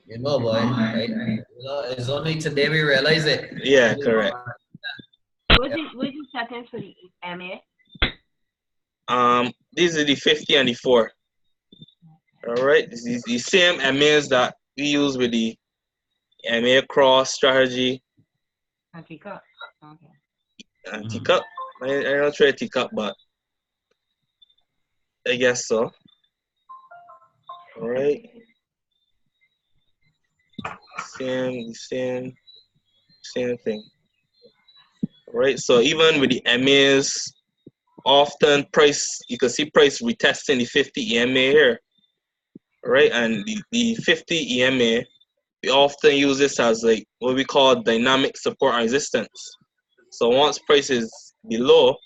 You know, boy. Right? You know, it's only today we realize it. Yeah, correct. What's the settings for the MA? These are the 50 and the 4. All right, this is the same MAs that we use with the MA cross strategy. Okay. Teacup. I don't trade teacup, but I guess so. All right. Same thing. All right. So even with the MAs, often price, you can see price retesting the 50 EMA here. All right. And the 50 EMA, we often use this as like what we call dynamic support and resistance. So once price is below,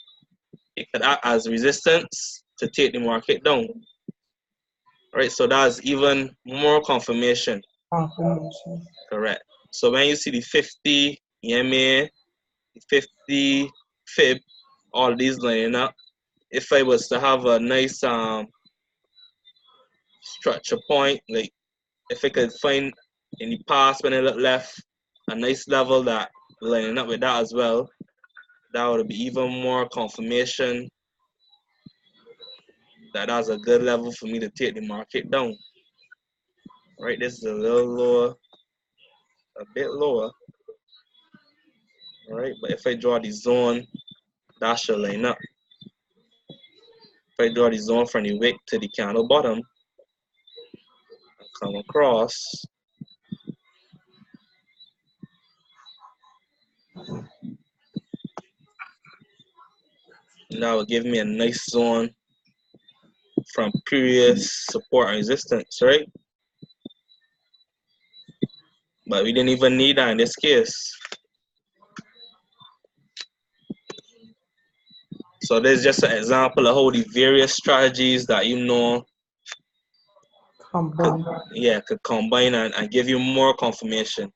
it could act as resistance to take the market down. Right, so that's even more confirmation. Confirmation. Correct. So when you see the 50 EMA, the 50 fib, all these lining up, if I was to have a nice structure point, like if I could find in the past when I look left a nice level that lining up with that as well, that would be even more confirmation that that's a good level for me to take the market down. Right, this is a little lower, a bit lower. All right, but if I draw the zone, that should line up. If I draw the zone from the wick to the candle bottom, come across, that will give me a nice zone from previous support and resistance, right? But we didn't even need that in this case. So this is just an example of how the various strategies that you know could combine and give you more confirmation,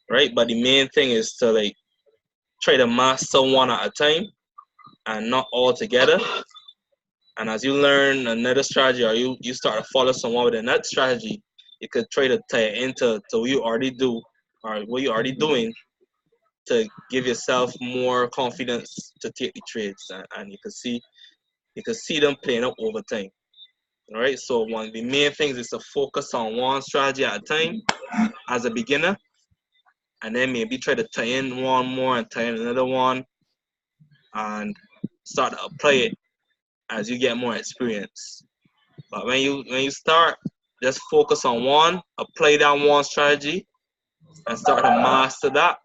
right? But the main thing is to like try to master one at a time and not all together. And as you learn another strategy or you start to follow someone with another strategy, you could try to tie it into what you already do or what you're already doing to give yourself more confidence to take the trades. And you can see them playing up over time. All right. So one of the main things is to focus on one strategy at a time as a beginner, and then maybe try to tie in one more and tie in another one, and start to apply it as you get more experience. But when you start, just focus on one, apply that one strategy, and start to master that,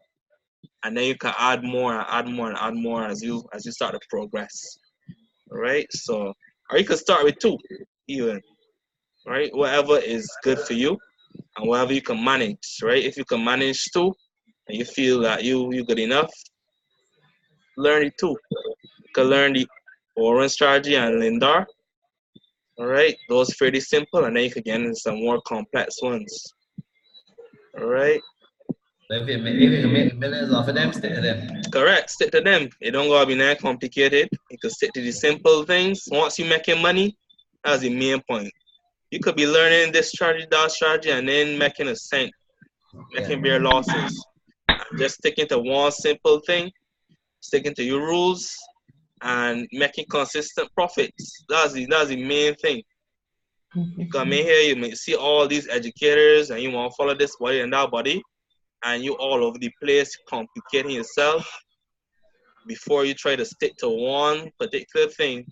and then you can add more and add more and add more as you start to progress. All right. So, or you could start with two, even. Right, whatever is good for you, and whatever you can manage. Right, if you can manage two, and you feel that you good enough, learn it too. You can learn the Oran strategy and Lindar. All right, those fairly simple, and then you can get into some more complex ones. All right. If you can make millions off of them, stick to them. Correct, stick to them. It don't gotta be that complicated. You can stick to the simple things. Once you're making money, that's the main point. You could be learning this strategy, that strategy, and then making a cent, making bare losses. Just sticking to one simple thing, sticking to your rules, and making consistent profits. That's the main thing. You come in here, you may see all these educators, and you want to follow this body and that body, and you all over the place complicating yourself before you try to stick to one particular thing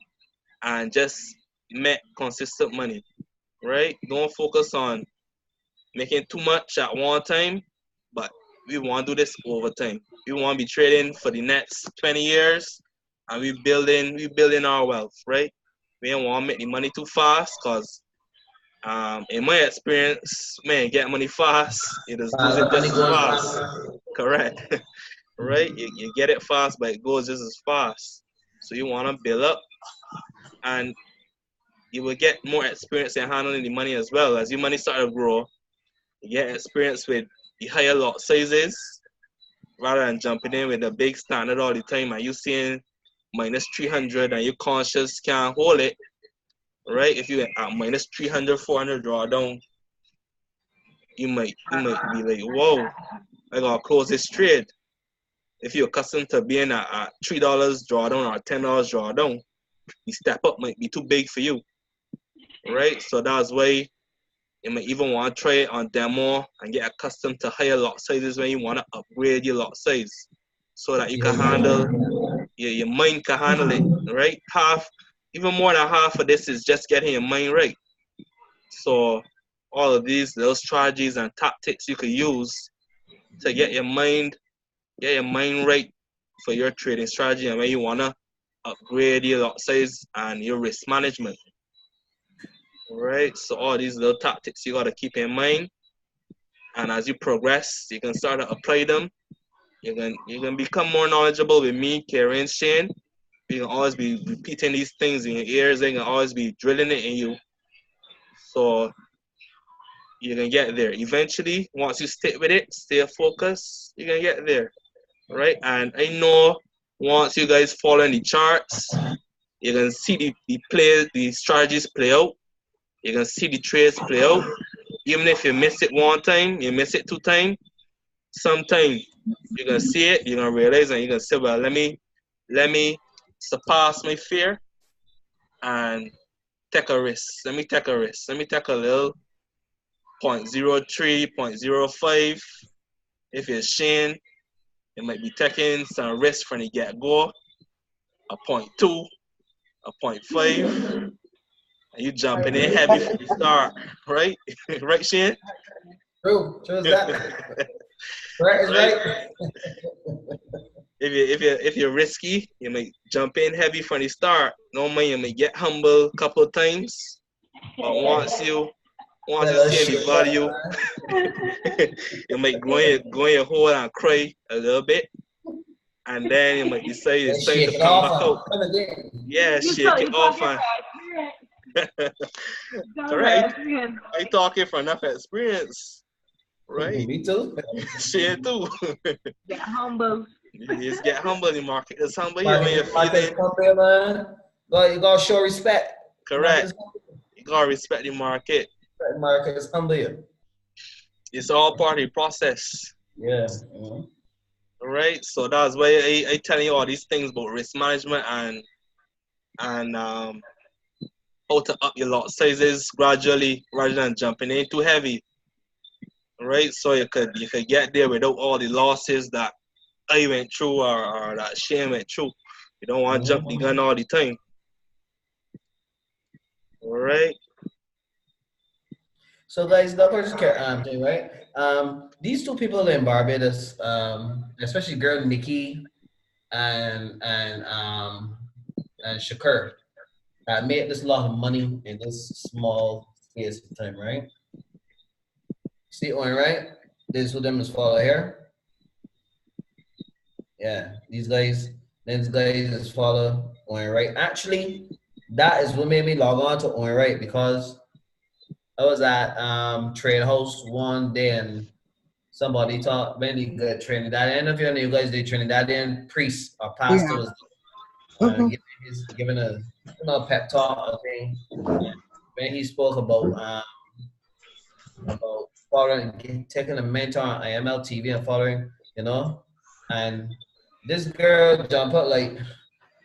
and just make consistent money, right? Don't focus on making too much at one time, but we want to do this over time. We want to be trading for the next 20 years, and we building our wealth, right? We don't want to make the money too fast, because in my experience, man, get money fast, it is losing just as fast. Correct. Right? You get it fast, but it goes just as fast. So you want to build up, and you will get more experience in handling the money as well. As your money start to grow, you get experience with the higher lot sizes rather than jumping in with the big standard all the time and you seeing minus 300 and you conscious can't hold it, right? If you at minus 300, 400 drawdown, you might be like, whoa, I gotta close this trade. If you're accustomed to being at $3 drawdown or $10 drawdown, the step up might be too big for you, right? So that's why you might even want to try it on demo and get accustomed to higher lot sizes when you want to upgrade your lot size so that you can handle your mind can handle it, right? Even more than half of this is just getting your mind right. So all of these little strategies and tactics you could use to get your mind right for your trading strategy and when you wanna upgrade your lot size and your risk management. Right? So all these little tactics you gotta keep in mind. And as you progress, you can start to apply them. You can become more knowledgeable with me, Karen, Shane. You can always be repeating these things in your ears. They can always be drilling it in you. So you can get there. Eventually, once you stick with it, stay focused, you can get there. Right? And I know once you guys follow the charts, you can see the strategies play out. You can see the trades play out. Even if you miss it one time, you miss it two times, sometime you're gonna see it, you're gonna realize, and you're gonna say, well, let me surpass my fear and take a risk. Let me take a risk. Let me take a little 0.03, 0.05. If you're Shane, you might be taking some risk from the get-go, a 0.2, a 0.5, and you jumping in heavy from the start, right? Right, Shane? True is that. Right is right. If you're risky, you might jump in heavy from the start. Normally you might get humble a couple of times, but once you see the value, you might go in your hole and cry a little bit, and then you might decide it's time to come back out. Yeah, shake it off and. Correct. I talking from enough experience, right? Me too. Share too. Get humble. Just get humble in the market. It's humble here when you're feeling. You gotta show respect. Correct. You gotta respect the market. The market is humble here. It's all part of the process. Yeah. All right. So that's why I tell you all these things about risk management and how to up your lot sizes gradually rather than jumping in too heavy. All right. So you could get there without all the losses that I went through or that Shane went through. You don't want to jump the gun all the time. All right. So guys, the first thing, right? These two people in Barbados, especially girl Nikki and Shakur, made this lot of money in this small space of time, right? See one, right? This who them is follow here. Yeah, these guys is follow on right. Actually, that is what made me log on to on right because I was at Trade House one day and somebody taught really good Trinidadian. I don't know if you know you guys do Trinidadian priest or pastor was giving a pep talk thing. When he spoke about following, taking a mentor on IML TV and following, and this girl jump up like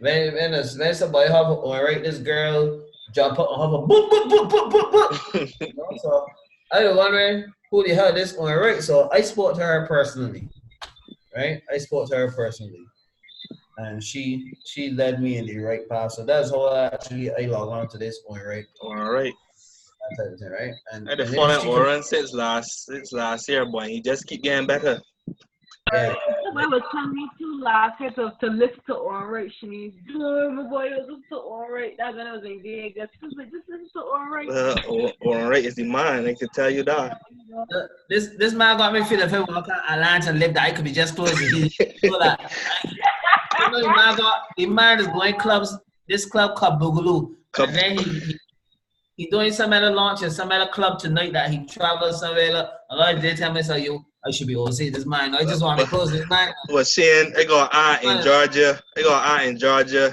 when somebody have on right, this girl jump up and have a boop boop boop boop boop boop. So I was wondering who the hell this on right. So I spoke to her personally, right? And she led me in the right path. So that's how I log on to this on right. All right. That type of thing, right? And I've been following Oren since last year, boy. He just keep getting better. Yeah. I was telling me too last year to listen to Alright, Shanice. My boy was listen to Alright. That's when I was in Vegas. She was like, just listen to Alright. Alright is the man, I can tell you that. This man got me feeling if I walk out Atlanta and live that I could be just close to his so that the man is going clubs, this club called Boogaloo. And then he doing some other launch in some other club tonight that he travels somewhere. A lot of day tell me, so I should be overseas this man. I just want to close this man. Well, Shane, I got an aunt in Georgia.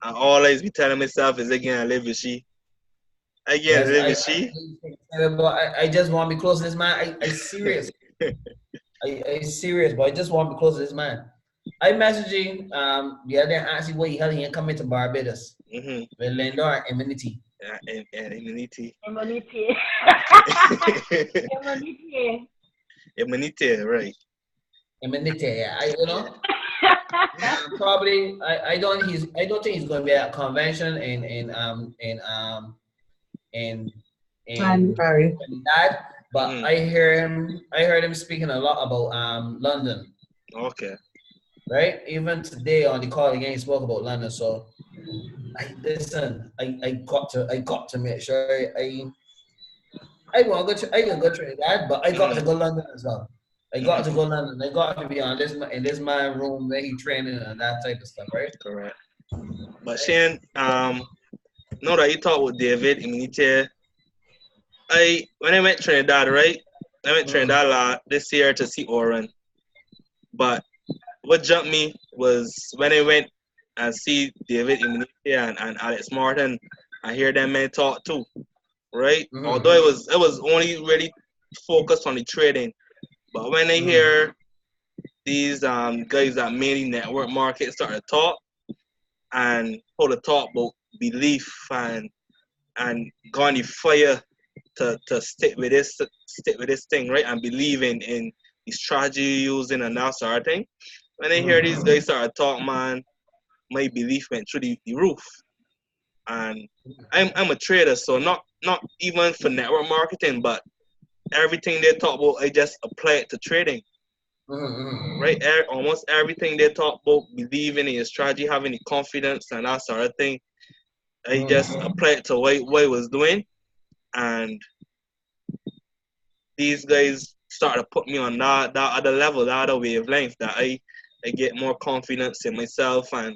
And all I be telling myself is again, live with she. Again, live with she. I just want to be close to this man. I serious. I serious, but I just want to be close to this man. I messaging the other day asking why he ain't coming to Barbados with Lendor and Eminity. And Eminity. Emanite, right. Eminity, yeah. Probably, I don't think he's going to be at convention in in January. that. But I heard him speaking a lot about London, Okay. right? Even today on the call again, he spoke about London. So I got to make sure I want to go I can go Trinidad, but I got to go London as well. I got to go London. I got to be on this in this man room where he training and that type of stuff, right? Correct. But Shane, now that you talk with David, when I went Trinidad, right? I went Trinidad this year to see Oren. But what jumped me was when I went and see David Immunity and Alex Martin, I hear them men talk too, right? Although it was only really focused on the trading, but when I hear these guys that mainly network market start to talk and how to talk about belief and go on the fire to stick with this thing, right? And believe in the strategy using and that sort of thing. When I hear these guys start to talk, man, my belief went through the roof. And I'm a trader, so not even for network marketing, but everything they talk about, I just apply it to trading. Right? Almost everything they talk about, believing in your strategy, having the confidence and that sort of thing, I just apply it to what I was doing. And these guys started to put me on that other level, that other wavelength that I get more confidence in myself, and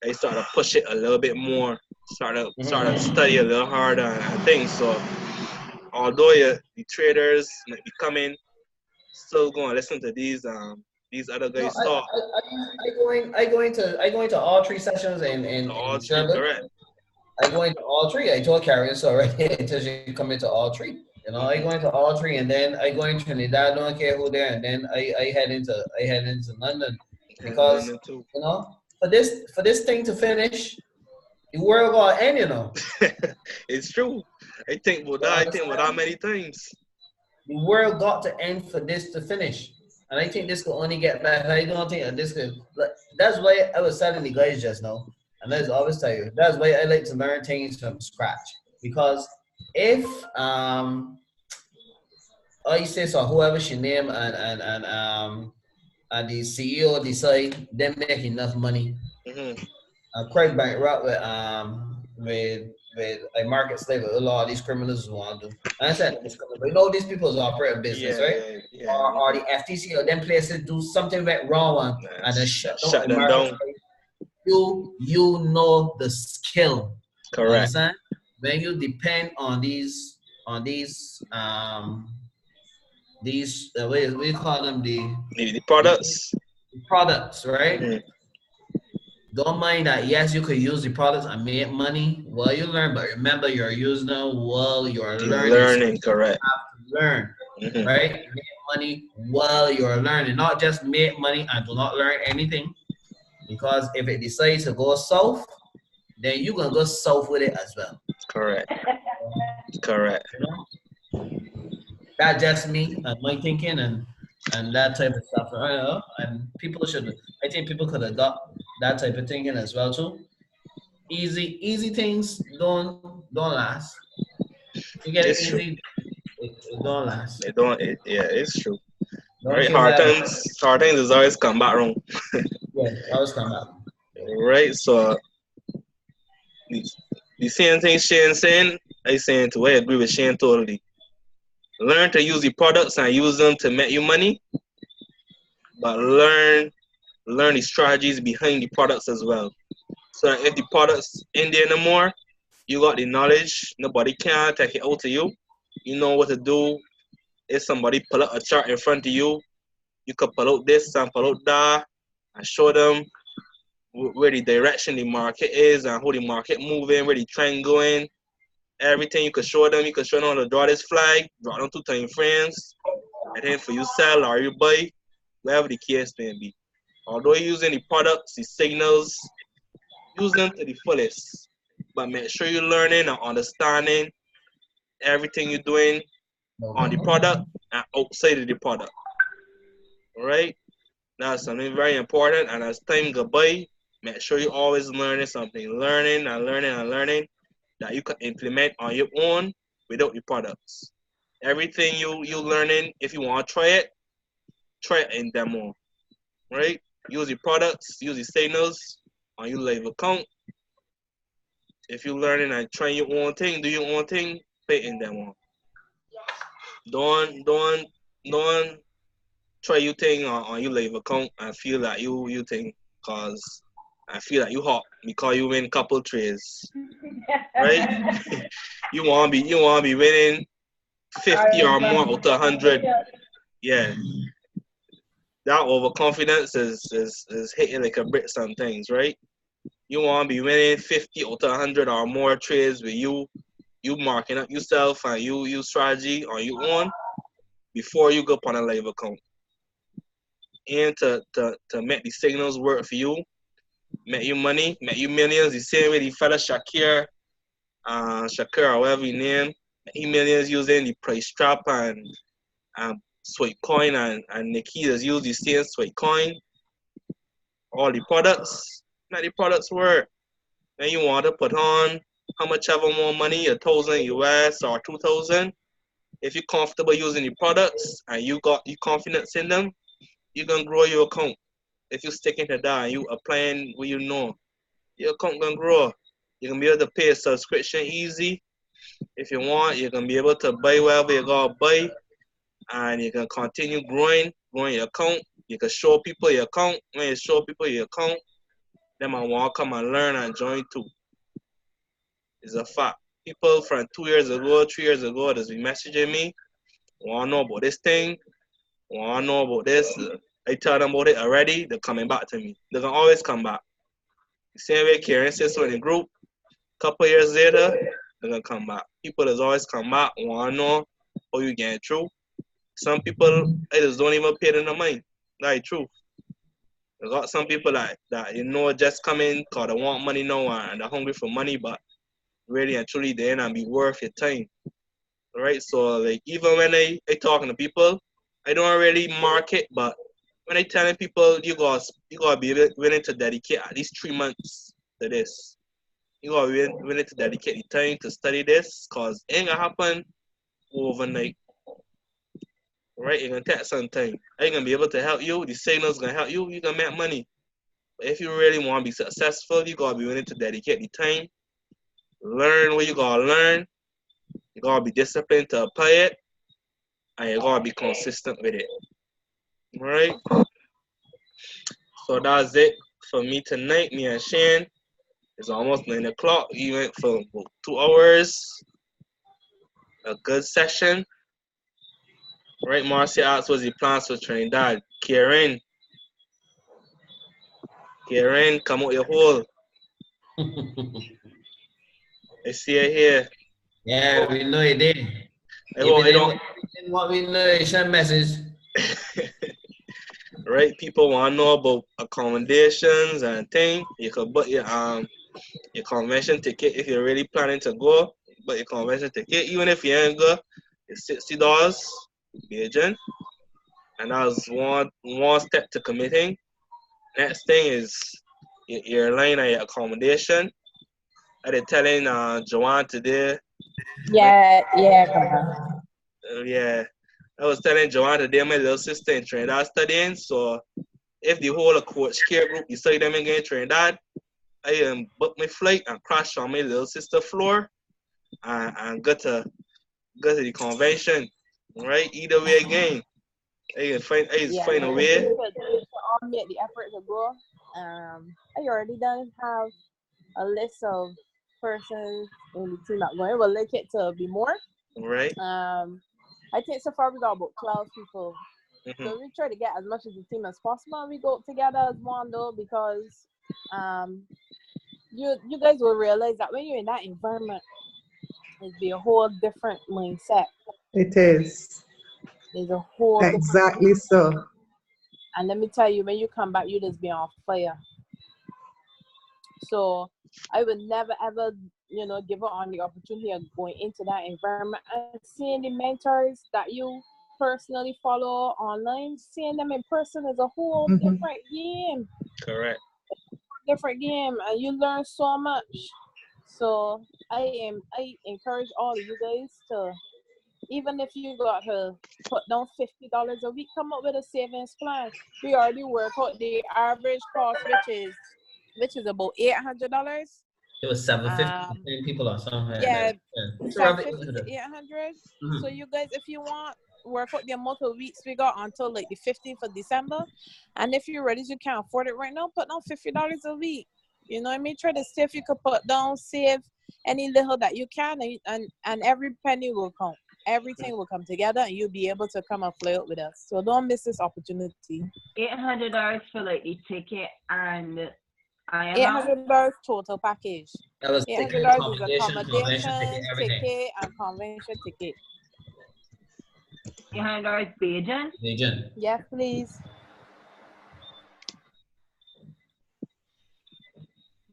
I start to push it a little bit more, start to study a little harder and things. So although the traders might be coming, still going to listen to these other guys talk. I go into all three sessions All in three, Sherman. correct. I go into all three. I told Carrie so already until she come into all three. You know, I go into all three, and then I go into Trinidad. Don't care who there, and then I head into London because you know for this thing to finish, the world gonna end. You know, it's true. I think about that. I think about that many times. The world got to end for this to finish, and I think this will only get better. I don't think that this could. That's why I was telling the guys just now, and I always tell you that's why I like to learn things from scratch because if I say so, whoever she name and the CEO decide they make enough money, Craig bankrupt with a market slave a lot of these criminals want to do. I said this but you know these people operate a business, right? Or the FTC or them places do something went wrong and then shut down the market. You know the skill. Correct. Understand? When you depend on these what do you call them the products. The products, right? Don't mind that. Yes, you could use the products and make money while you learn, but remember you're using them while you're learning. Learning, so correct. You have to learn, right? Make money while you're learning, not just make money and do not learn anything. Because if it decides to go south, then you're gonna go south with it as well. Correct. Correct. You know? That's just me and my thinking and that type of stuff. And people I think people could adopt that type of thinking as well too. Easy things don't last. You get it easy, it don't last. Yeah, it's true. Right, hard things is always come back wrong. Yeah, always come back. Right, so the same thing Shane saying, I saying too. I agree with Shane totally. Learn to use the products and use them to make you money, but learn the strategies behind the products as well. So if the products in there no more, you got the knowledge. Nobody can take it out to you. You know what to do. If somebody pull out a chart in front of you, you could pull out this and pull out that and show them where the direction the market is and how the market moving, where the trend going. Everything you could show them. You could show them how to draw this flag, draw them 2 time frames, and then for you sell or you buy, whatever the case may be. Although you're using the products, the signals, use them to the fullest. But make sure you're learning and understanding everything you're doing on the product and outside of the product. All right? That's something very important. And as time go by, make sure you always learning something, learning and learning and learning that you can implement on your own without your products. Everything you learning, if you want to try it in demo, right? Use your products, use your signals on your live account. If you're learning and trying your own thing, do your own thing, pay in demo. Don't try your thing on your live account and feel that you think cause I feel like you hot because you win couple trades, right? you wanna be winning 50 or more out of 100. Yeah, that overconfidence is hitting like a brick sometimes, right? You wanna be winning 50 out of 100 or more trades with you marking up yourself and you strategy on your own before you go on a live account. And to make the signals work for you, make you money, make you millions. The same way the fella Shakir or whatever you name, he millions using the price trap and sweat coin and Nikitas use the same sweat coin. All the products, make the products work. Then you want to put on how much ever more money, 1,000 US or 2,000. If you're comfortable using the products and you got your confidence in them, you can grow your account. If you sticking to that and you applying what you know, your account gonna grow. You can be able to pay a subscription easy. If you want, you can be able to buy whatever you gotta buy, and you can continue growing your account. You can show people your account. When you show people your account, them I want to come and learn and join too. It's a fact. People from 2 years ago, 3 years ago, that's been messaging me, want to know about this thing, want to know about this. I tell them about it already, they're coming back to me. They're going to always come back. The same way Karen says in the group, couple years later, they're going to come back. People that's always come back, want to know how you getting through. Some people, I just don't even pay them no mind. That's true. I got some people that just come in because they want money now and they're hungry for money, but really and truly they ain't gonna be worth your time. Right? So like even when I talking to people, I don't really market, but when I telling people you gotta be willing to dedicate at least 3 months to this. You gotta be willing to dedicate the time to study this because it ain't gonna happen overnight. Right? It's gonna take some time. I ain't gonna be able to help you, the signal's gonna help you, you're gonna make money. But if you really wanna be successful, you gotta be willing to dedicate the time, learn what you gotta learn, you gotta be disciplined to apply it, and you gotta be consistent with it. Right? So that's it for me tonight. Me and Shane. It's almost 9 o'clock. We went for about 2 hours. A good session. Right, Marcia asked what's the plans for Trinidad. Karen, come out your hole. I see it here. Yeah, we know you did. I If hope it I don't. didn't what we know, you send message. Right, people want to know about accommodations and things. You could book your convention ticket if you're really planning to go. But your convention ticket, even if you ain't go, it's $60, Beijing. And that was one step to committing. Next thing is your airline and your accommodation. I did telling Joanne today. Yeah, Kamar. Yeah, I was telling Joanne today my little sister in Trinidad studying. So if the whole of coach care group decide them again in Trinidad, I book my flight and crash on my little sister floor and go to the convention. Right, either way again. I find a way. I'll make the effort to go. I already done have a list of persons in the team that going. We'll like it to be more. Right. I think so far we got about 12 people. Mm-hmm. So we try to get as much of the team as possible. And we go together as one though because you guys will realize that when you're in that environment, it'll be a whole different mindset. It is. There's a whole exactly so. And let me tell you, when you come back, you just be on fire. So I would never ever, give up on the opportunity of going into that environment and seeing the mentors that you personally follow online, seeing them in person is a whole different game. Correct. Different game, and you learn so much. So I encourage all of you guys to, even if you got to put down $50 a week, come up with a savings plan. We already work out the average cost, which is about $800. It was 750 people or something. Yeah, It's around 750 to 800. So Mhm. you guys, if you want, work out the amount of weeks we got until like the 15th of December. And if you're ready, you can't afford it right now, put down $50 a week. You know what I mean? Try to see if you could put down, save any little that you can, and every penny will count. Everything will come together, and you'll be able to come and fly out with us. So don't miss this opportunity. $800 for like the ticket and IMO. $800 total package. That was ticket, $800 is accommodation, convention ticket, accommodation, everything. ticket, and convention ticket. $800 Beijing. Agent. Yes, please.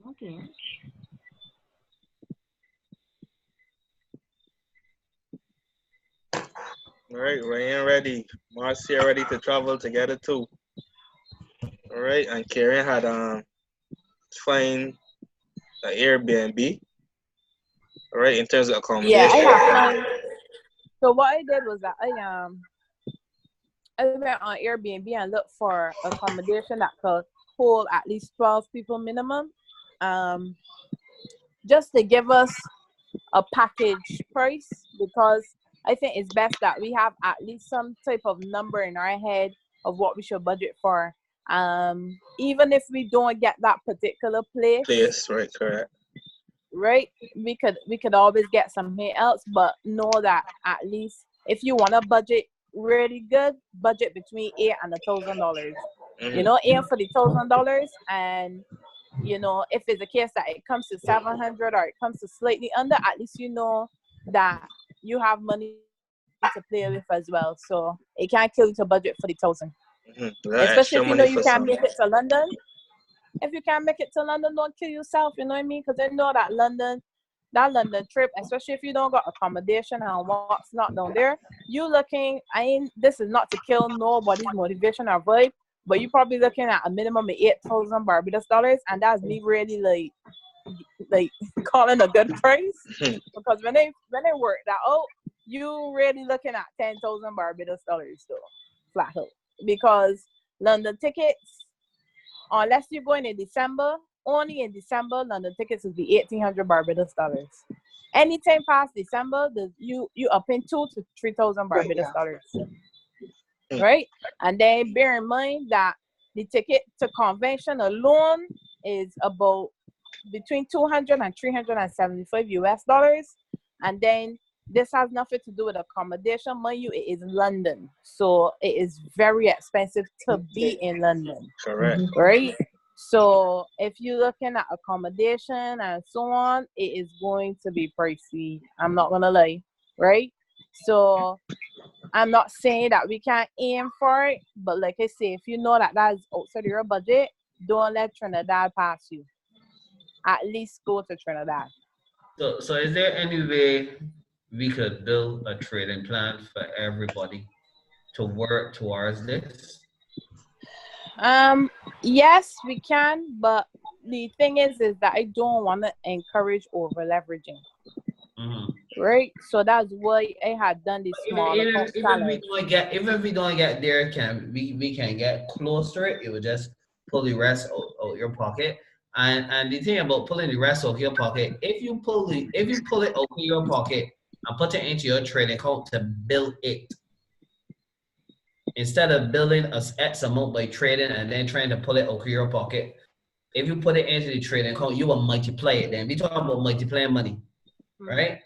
Okay. All right, Ryan ready. Marcia ready to travel together too. All right, and Karen had find an Airbnb. All right, in terms of Yeah, accommodation. I have fun. So what I did was that I went on Airbnb and looked for accommodation that could hold at least 12 people minimum. Just to give us a package price, because I think it's best that we have at least some type of number in our head of what we should budget for. Even if we don't get that particular place, Right, correct. right, we could always get something else, but know that at least if you want to budget really good, budget between $800 and $1,000. You know, aim for the $1,000, and you know, if it's a case that it comes to 700 or it comes to slightly under, at least you know that you have money to play with as well. So it can't kill you to budget for the 1,000. Especially if you know you can't make it to London. If you can't make it to London, don't kill yourself. You know what I mean? Because I know that London trip, especially if you don't got accommodation and what's not down there, you looking. This is not to kill nobody's motivation or vibe, but you probably looking at a minimum of 8,000 Barbados dollars, and that's me really like calling a good price. Because when they work that out, you really looking at 10,000 Barbados dollars, so flat out. Because London tickets, unless you're going in December, only in December, London tickets will be 1,800 Barbados dollars. Anytime past December, you up in 2,000 to 3,000 Barbados dollars. Right? And then bear in mind that the ticket to convention alone is about between 200 and 375 US dollars. And then this has nothing to do with accommodation. Mind you, it is London. So it is very expensive to be in London. Correct. Right? So if you're looking at accommodation and so on, it is going to be pricey. I'm not going to lie. Right? So I'm not saying that we can't aim for it, but like I say, if you know that that's outside of your budget, don't let Trinidad pass you. At least go to Trinidad. So is there any way we could build a trading plan for everybody to work towards this? Yes, we can, but the thing is that I don't want to encourage over leveraging. Right? So that's why I had done this small account challenge. Even if we don't get there, we can get close to it. It would just pull the rest out your pocket. And the thing about pulling the rest out of your pocket, if you pull it out of your pocket and put it into your trading account to build it, instead of building a X amount by trading and then trying to pull it out of your pocket, if you put it into the trading account, you will multiply it. Then we talking about multiplying money, right?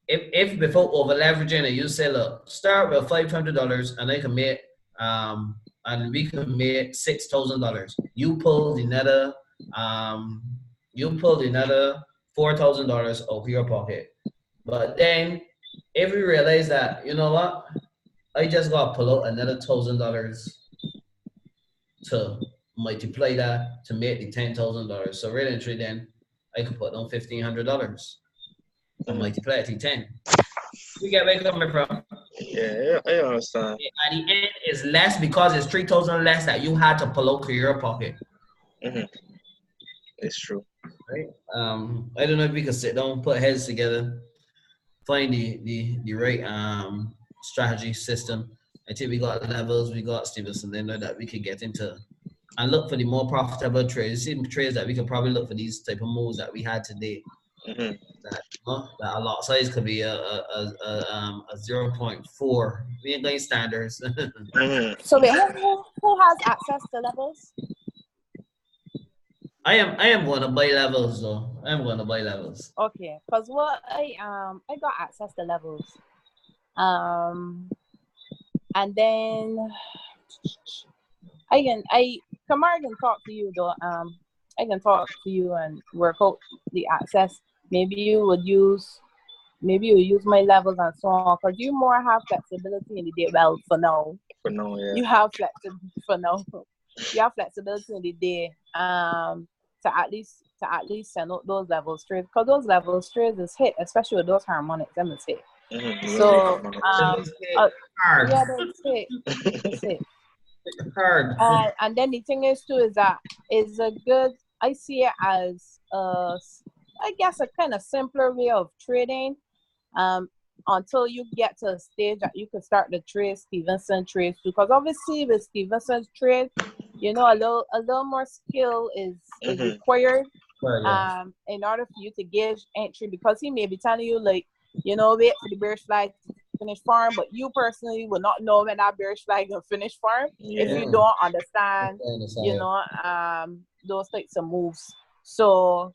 If before over leveraging it, you say, look, start with $500 and I can make and we can make $6,000. You pull another $4,000 out of your pocket. But then if we realize that, you know what, I just got to pull out another $1,000 to multiply that to make the $10,000. So really and truly, then I could put down $1,500 and multiply it to 10. You get where I'm coming from? Yeah, I understand. At the end, it's less because it's 3,000 less that you had to pull out to your pocket. It's true. Right? I don't know if we could sit down, put heads together, find the right strategy system. I think we got levels, we got Stevenson in there that we could get into and look for the more profitable trades. You see trades that we could probably look for these type of moves that we had today. That a lot size could be a 0.4. We ain't going standards. So wait, who has access to levels? I am going to buy levels though. I am going to buy levels. Okay, because what I got access to levels. And then Kamar can talk to you though. I can talk to you and work out the access. Maybe you use my levels and so on, because you more have flexibility in the day. Well, for now. For now, yeah. You have flexibility for now. You have flexibility in the day. To at least send out those level trades, because those level trades is hit, especially with those harmonics. Them is hit. So hard. Yeah, that's it. Hard. And then the thing is too is that is a good. I see it as I guess a kind of simpler way of trading. Until you get to a stage that you can start the trade Stevenson trades, because obviously with Stevenson's trade, a little more skill is required in order for you to gauge entry, because he may be telling you like, wait for the bearish flag to finish farm, but you personally will not know when that bearish flag will finish farm if you don't understand, those types of moves. So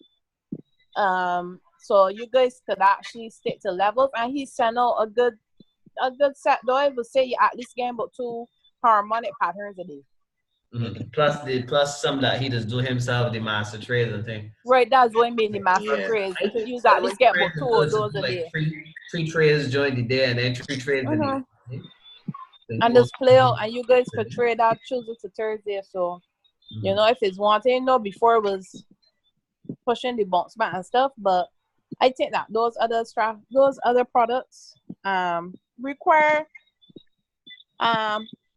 you guys could actually stick to levels, and he sent out a good set though. I would say you at least game about 2 harmonic patterns a day. Plus some that he just do himself, the master trades and thing. Right, that's what I mean, the master trades. You at least get about 2 of those a day. Three trades during the day and then 3 trades in the day. And just play out, and you guys could trade out Tuesday to Thursday. So if it's one thing, before it was pushing the bounce back and stuff, but I think that those other products require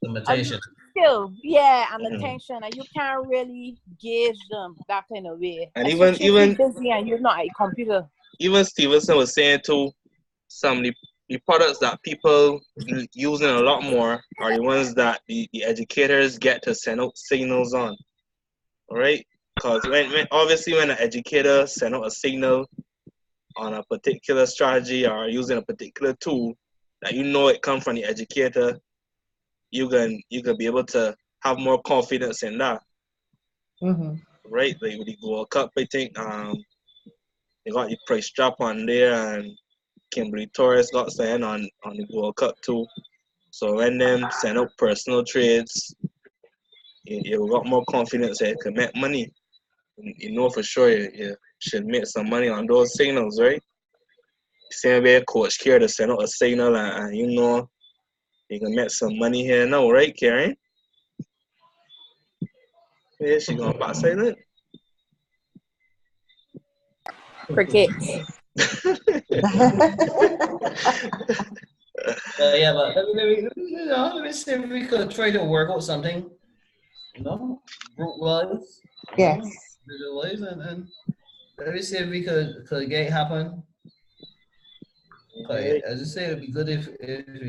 limitation. Skill, and attention, and you can't really gauge them that kind of way. And especially even if you're busy and you're not at a computer. Even Stevenson was saying too, some of the products that people using a lot more are the ones that the educators get to send out signals on. All right? Because when an educator send out a signal on a particular strategy or using a particular tool that it comes from the educator, you can be able to have more confidence in that. Right? Like with the Gold Cup, I think they got the price drop on there, and Kimberly Torres got signed on the Gold Cup too. So when them send out personal trades, you got more confidence that you can make money. For sure you should make some money on those signals, right? Same way Coach care to send out a signal, and you can make some money here now, right, Karen? Yeah, she going back silent. Cricket. But let me see if we could try to work out something. Group-wise. Yes. Visualize and let me see if we could get it happen. Okay, as I say, it'd be good if we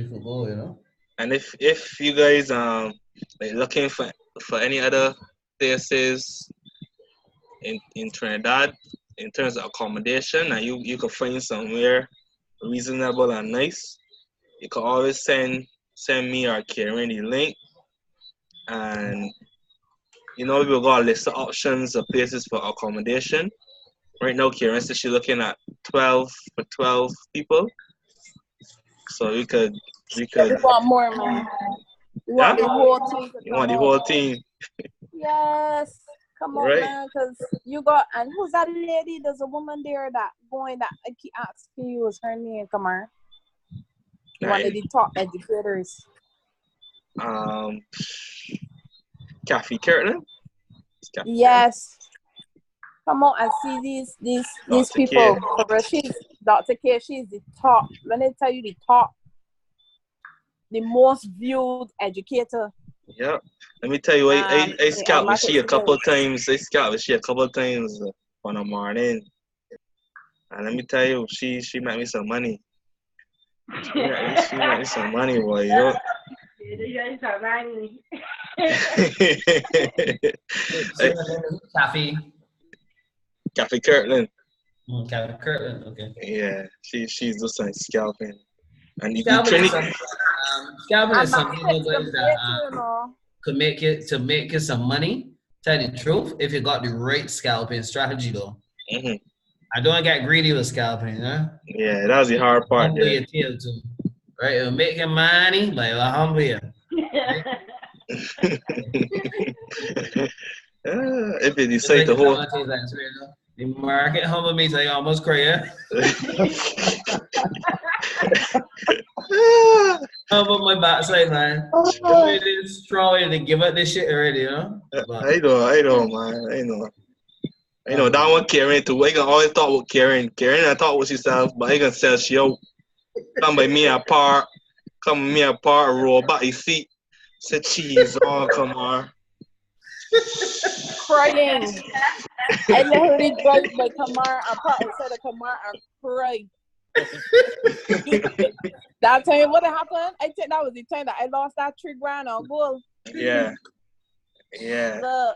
could go, And if you guys looking for any other places in Trinidad in terms of accommodation, and you could find somewhere reasonable and nice, you can always send me or Karen the link, and we've got a list of options of places for accommodation. Right now, Karen says she's looking at 12 people. So we could. We want more, man. We want the whole team. You want the whole team? Yes. Come on, man. Because you got, and who's that lady? There's a woman there that I keep asking you, is her name, Kamar? One of the top educators. Kathy Kirtland? Yes. Come on and see these people. She's Dr. K, she's the top. When they tell you the top. the most viewed educator. Yep. Let me tell you, I In scout with she a mathematics couple field. of times. I scout with she a couple of times on a morning. And let me tell you, she made me some money. She made me some money, boy. You know? So her name is Kathy. Cafe Kirtland. Kathy Kirtland. Okay. Yeah, she's just like scalping. And the Scalping is Trinity. something. Scalping And is that something fits the guys that better, you know. could make it some money. Tell you the truth, if you got the right scalping strategy though. Mm-hmm. I don't get greedy with scalping, huh? Yeah, that was the hard part Humble there. your tail too. Right? It'll make you money, but it'll humble you. Right? If you Just decide like to it's hold. gonna taste like sweet, though. The market humble me till you almost cry, yeah? Humble my backside, man. Oh, It is strong to give up this shit already, you know? But I know, man. I know that one Karen too. I can always talk with Karen. Karen, I talk with herself, but I can sell she out. Come by me apart. Come me apart. Roll back his feet. Say cheese. Oh, come on. Crying. I literally drove by Kamar and part outside of Kamar and cried. That time, what happened? I think that was the time that I lost that $3,000 on gold. Yeah. The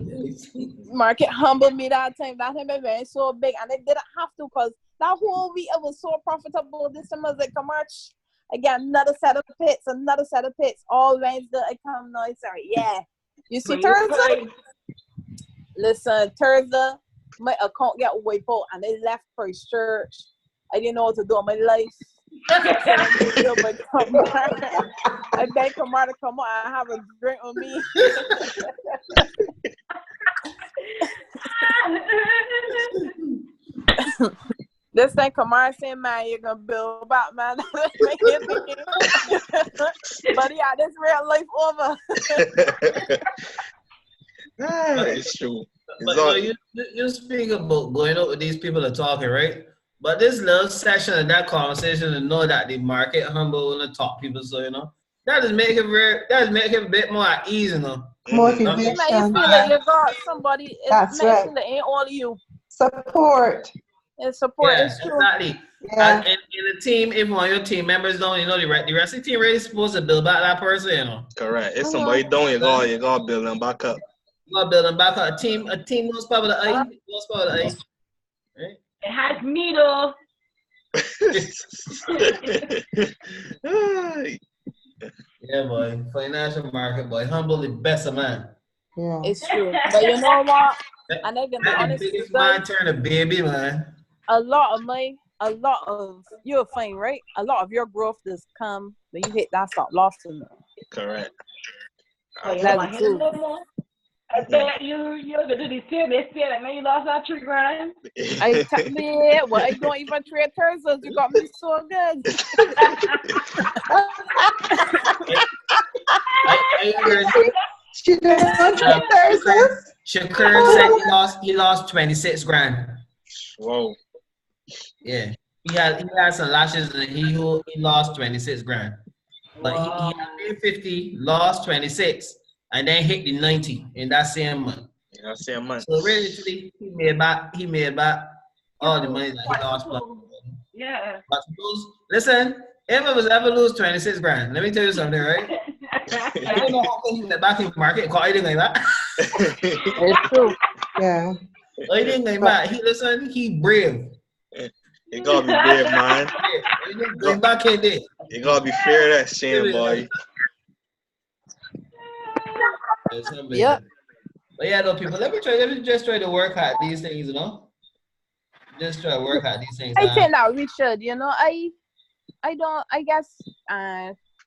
market humbled me that time. That time I went so big, and I didn't have to because that whole week it was so profitable. This time I was like, Kamar, I got another set of pits. All Wednesday I come now. Sorry, yeah. You see Thursday? Listen, Thursday, my account got wiped out and I left Christ Church. I didn't know what to do in my life. So I begged Kamar to come on and have a drink with me. This thing Kamar saying, man, you're gonna build back, man. But yeah, this real life over. It's true. But you speak about going out with these people are talking, right? But this little session and that conversation to know that the market humble and the top people, so you know, that just make it a bit more at ease, you know. motivation. You feel like you got somebody. That's right. It ain't all you. Support. And support Yeah, is true. exactly. Yeah. And in the team, if one of your team members don't, you know, the rest of the team really supposed to build back that person, you know. Correct. If somebody don't, you gotta build them back up. You gotta build them back up. A team knows power the eye. Knows power the eye. Right? It has me though. Yeah, boy. Financial market, boy. Humble the best of man. Yeah. It's true. But you know what? And I can be Let the honest with you biggest man guys, turn a baby, man. a lot of you'll find, right? A lot of your growth does come when you hit that stop loss to them. Correct. Oh, you That's want the to hit a truth. little more? I bet you're gonna do the same. They say that man, you lost that $3,000. I tell me, well, I don't even trade Thursdays. You got me so good. I heard She don't trade Thursdays. Shakur said he lost 26 grand. Whoa. Yeah. He had some lashes and he lost 26 grand. But he had made 50, lost 26, and then hit the 90 in that same month. Yeah, same month. So really, he made back all the money that he lost. Yeah. But suppose, listen, if I was ever lose 26 grand, let me tell you something, right? I don't know how he went back in the market and caught anything like that. It's true. Yeah. I didn't like that. He brave. You gotta be brave, man. He didn't go back in there. You gotta be fair that shame, boy. Yep. But yeah, no, people, let me just try to work at these things, you know? Just try to work at these things. I think that we should, you know, I guess,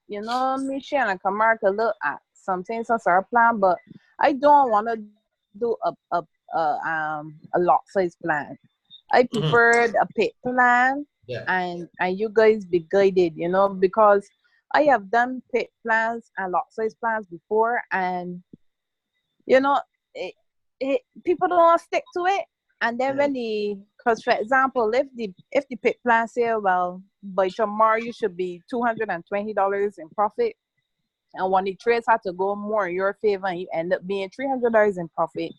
you know, Michelle and Kamar could look at some things on our plan, but I don't want to do a lot size plan. I preferred a pit plan, and you guys be guided, you know, because I have done pit plans and lot size plans before, and you know, people don't stick to it. And then because for example, if the pit plan say, well, by tomorrow you should be $220 in profit, and when the trades had to go more in your favor and you end up being $300 in profit,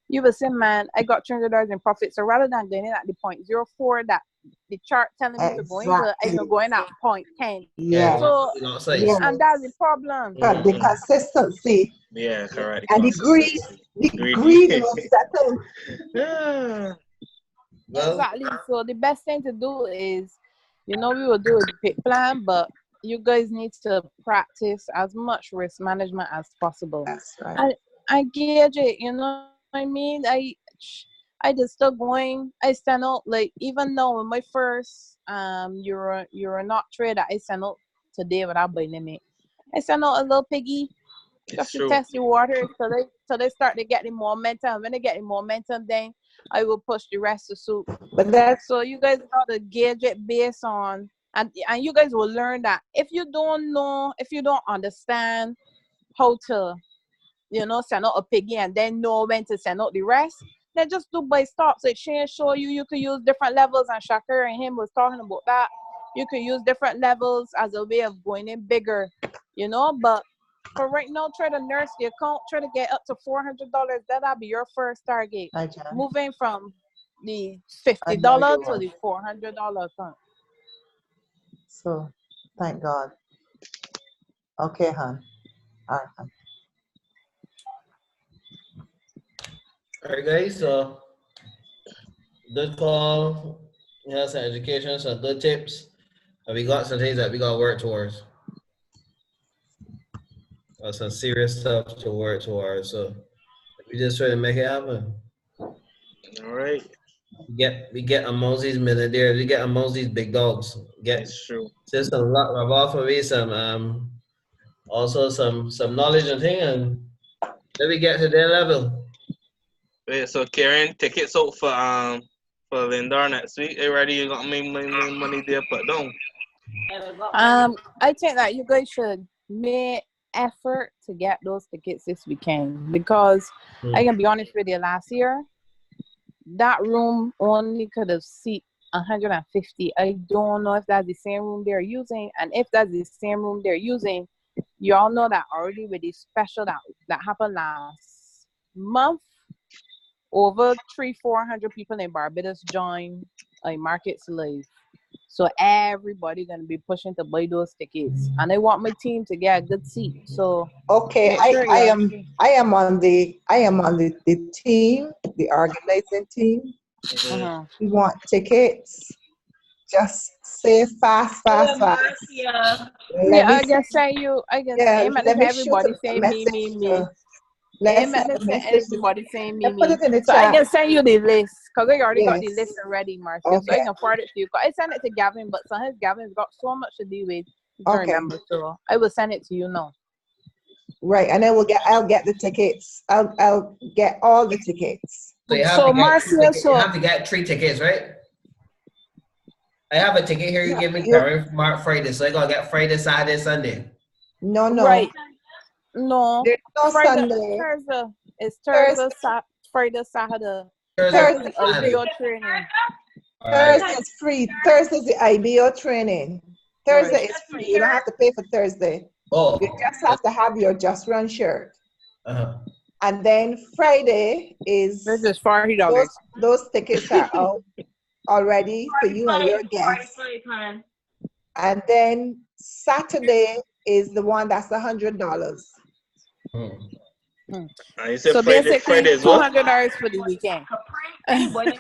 you will say, man, I got $300 in profit. So rather than going in at the 0.04 that the chart telling me to go in, I can go in at 0.10. Yeah. So, Yes. and that's the problem. But the consistency. Yeah, correct. And the greed was settled. Yeah. Exactly. So the best thing to do is, we will do a big plan, but you guys need to practice as much risk management as possible. That's right. I gauge it, you know what I mean? I just still going. I stand out, like, even though in my first you're not trade that I stand out today without buying limit. I stand out a little piggy just to test the water till they start to get the momentum. When they get the momentum, then I will push the rest of suit. But so you guys gotta gauge it based on, and you guys will learn that if you don't understand how to send out a piggy and then know when to send out the rest, then just do by stops. Like Shane show you could use different levels, and Shakir and him was talking about that. You could use different levels as a way of going in bigger, but for right now, try to nurse the account, try to get up to $400. That'll be your first target. Moving from the $50 to the $400 account. So, thank God. Okay, hon. All right, hon. All right, guys. So, good call. We had some education, some good tips. And we got some things that we got to work towards. Got some serious stuff to work towards. So, we just try to make it happen. All right. We get amongst these millionaires. We get amongst these big dogs. That's true. Just a lot of offer me some also some knowledge and thing, and then we get to their level. Wait, so Karen, tickets out for Lindar next week. Are you ready? You got me money there put down. I think that you guys should make effort to get those tickets this weekend, because I can be honest with you, last year that room only could have seat 150. I don't know if that's the same room they're using, and if that's the same room they're using, you all know that already with the special that happened last month, over 300-400 people in Barbados joined a market slave. So everybody gonna be pushing to buy those tickets, and I want my team to get a good seat. So okay, I am on the team, the organizing team. We want tickets. Just say fast. Yeah, I can say everybody say me. Everybody saying me. Put it in the so chat. I can send you the list, because I already got the list already, Marcia. Okay. So I can forward it to you. I sent it to Gavin, but Gavin's got so much to do with. Remember, so I will send it to you now. Right, and I'll get the tickets. I'll get all the tickets. So you have to get 3 tickets, right? I have a ticket here. You give me Mark Friday, so I gotta get Friday, Saturday, Sunday. No. Right. No. There's no Friday, Sunday. Thursday. It's Thursday, Friday, Saturday. Thursday IBO training. Thursday is free. Thursday is the IBO training. Thursday is free. You don't have to pay for Thursday. Oh. You just have to have your Just Run shirt. And then Friday is $40. Those tickets are out already for you and your guests. And then Saturday is the one that's $100. So basically, $200 for the weekend. Anybody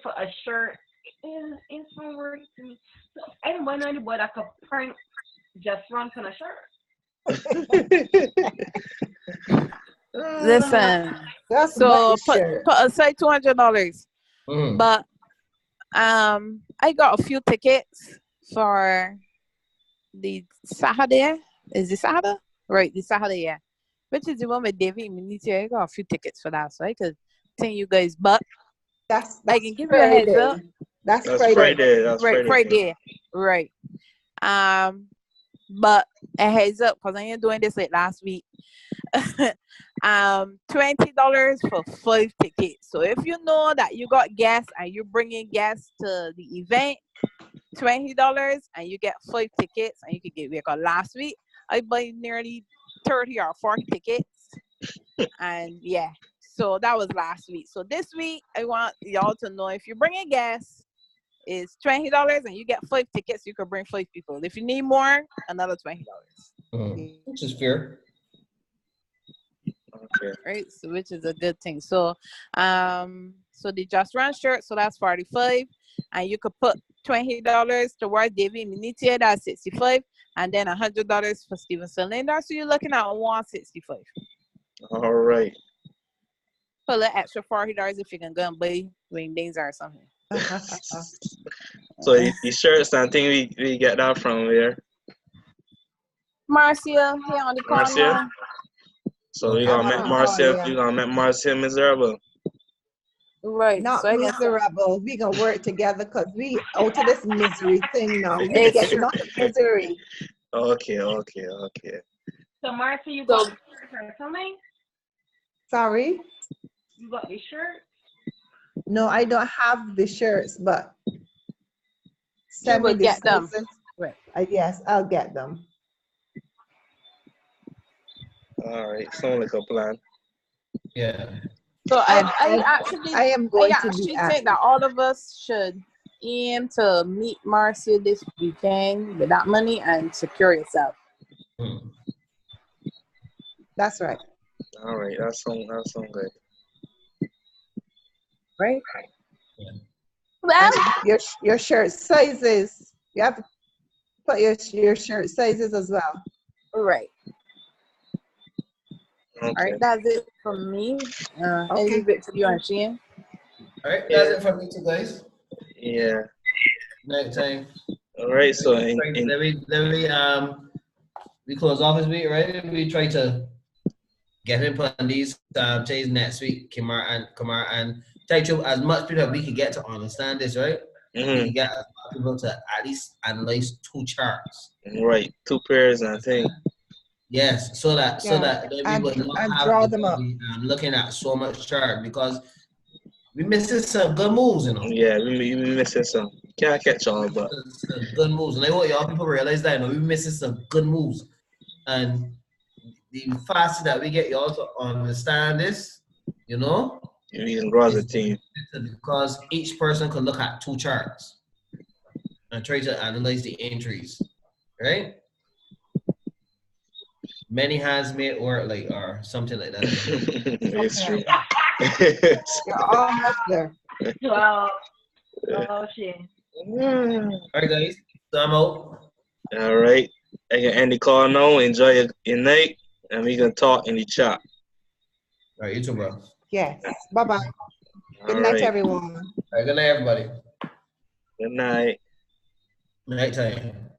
for a shirt is from work to me. So anybody that could print Just Run on a shirt. Listen, so put aside $200. But I got a few tickets for the Saturday. Is it Saturday? Right, the Saturday, yeah. Which is the one with David Miniti. I got a few tickets for that, so I could tell you guys. But that's I can give you a heads up. That's Friday. That's Friday. Right. But a heads up, because I ain't doing this like last week. $20 for 5 tickets. So if you know that you got guests and you're bringing guests to the event, $20 and you get 5 tickets and you can get because last week I bought nearly 30 or 40 tickets. And yeah, so that was last week. So this week I want y'all to know if you bring a guest, it's $20 and you get 5 tickets, you can bring 5 people. If you need more, another $20. Which is fair. Okay. Right, so which is a good thing. So so the Just Run shirt, so that's 45, and you could put $20 towards David Minitier, that's 65, and then $100 for Steven Cylinder, so you're looking at 165. All right. Put an extra $40 if you can go and buy wingdings or something. So the shirts, I think we get that from where? Marcia here on the Marcia? corner. So we gonna make Marcia, we gonna make Marcia miserable. Right. Not So miserable. We gonna work together because we out of this misery thing now. We It's getting true. out of misery. Okay. So Martha, you got the shirt or something? Sorry? You got the shirt? No, I don't have the shirts, but send me will the get them. sizes. Right. Yes, I'll get them. All right. Sound like a plan. Yeah. So And I actually I am going I to be actually at think that all of us should aim to meet Marcia this weekend with that money and secure yourself. That's right. All right. That sound good. Right? Yeah. Well, Your shirt sizes. You have to put your shirt sizes as well. right. Okay. All right, that's it from me. I Okay. leave it to you and Shane. All right, that's it from me too, guys. Yeah. Night time. All right. So we close off this week, right? We try to get him on these days next week, Kamar and try to as much people as we can get to understand this, right? We can get as much people to at least analyze 2 charts. Right. 2 pairs, I think. Yes, so that then we And would not have draw to them up. be looking at so much chart because we missing some good moves, you know. Yeah, we missing some. Can't catch all, but Some good moves, and I hope y'all people realize that. You know, we missing some good moves, and the faster that we get y'all to understand this, you know, we can grow as a team. because each person can look at 2 charts and try to analyze the entries, right? Many hands make work like or something like that. It's true. You're almost there. Well, oh shit. All right, guys. So I'm out. All right. I can end the call now. Enjoy your night, and we can talk in the chat. All right, you too, bro. Yes. Bye-bye. Good All night, right. everyone. All right, good night, everybody. Good night. Night time.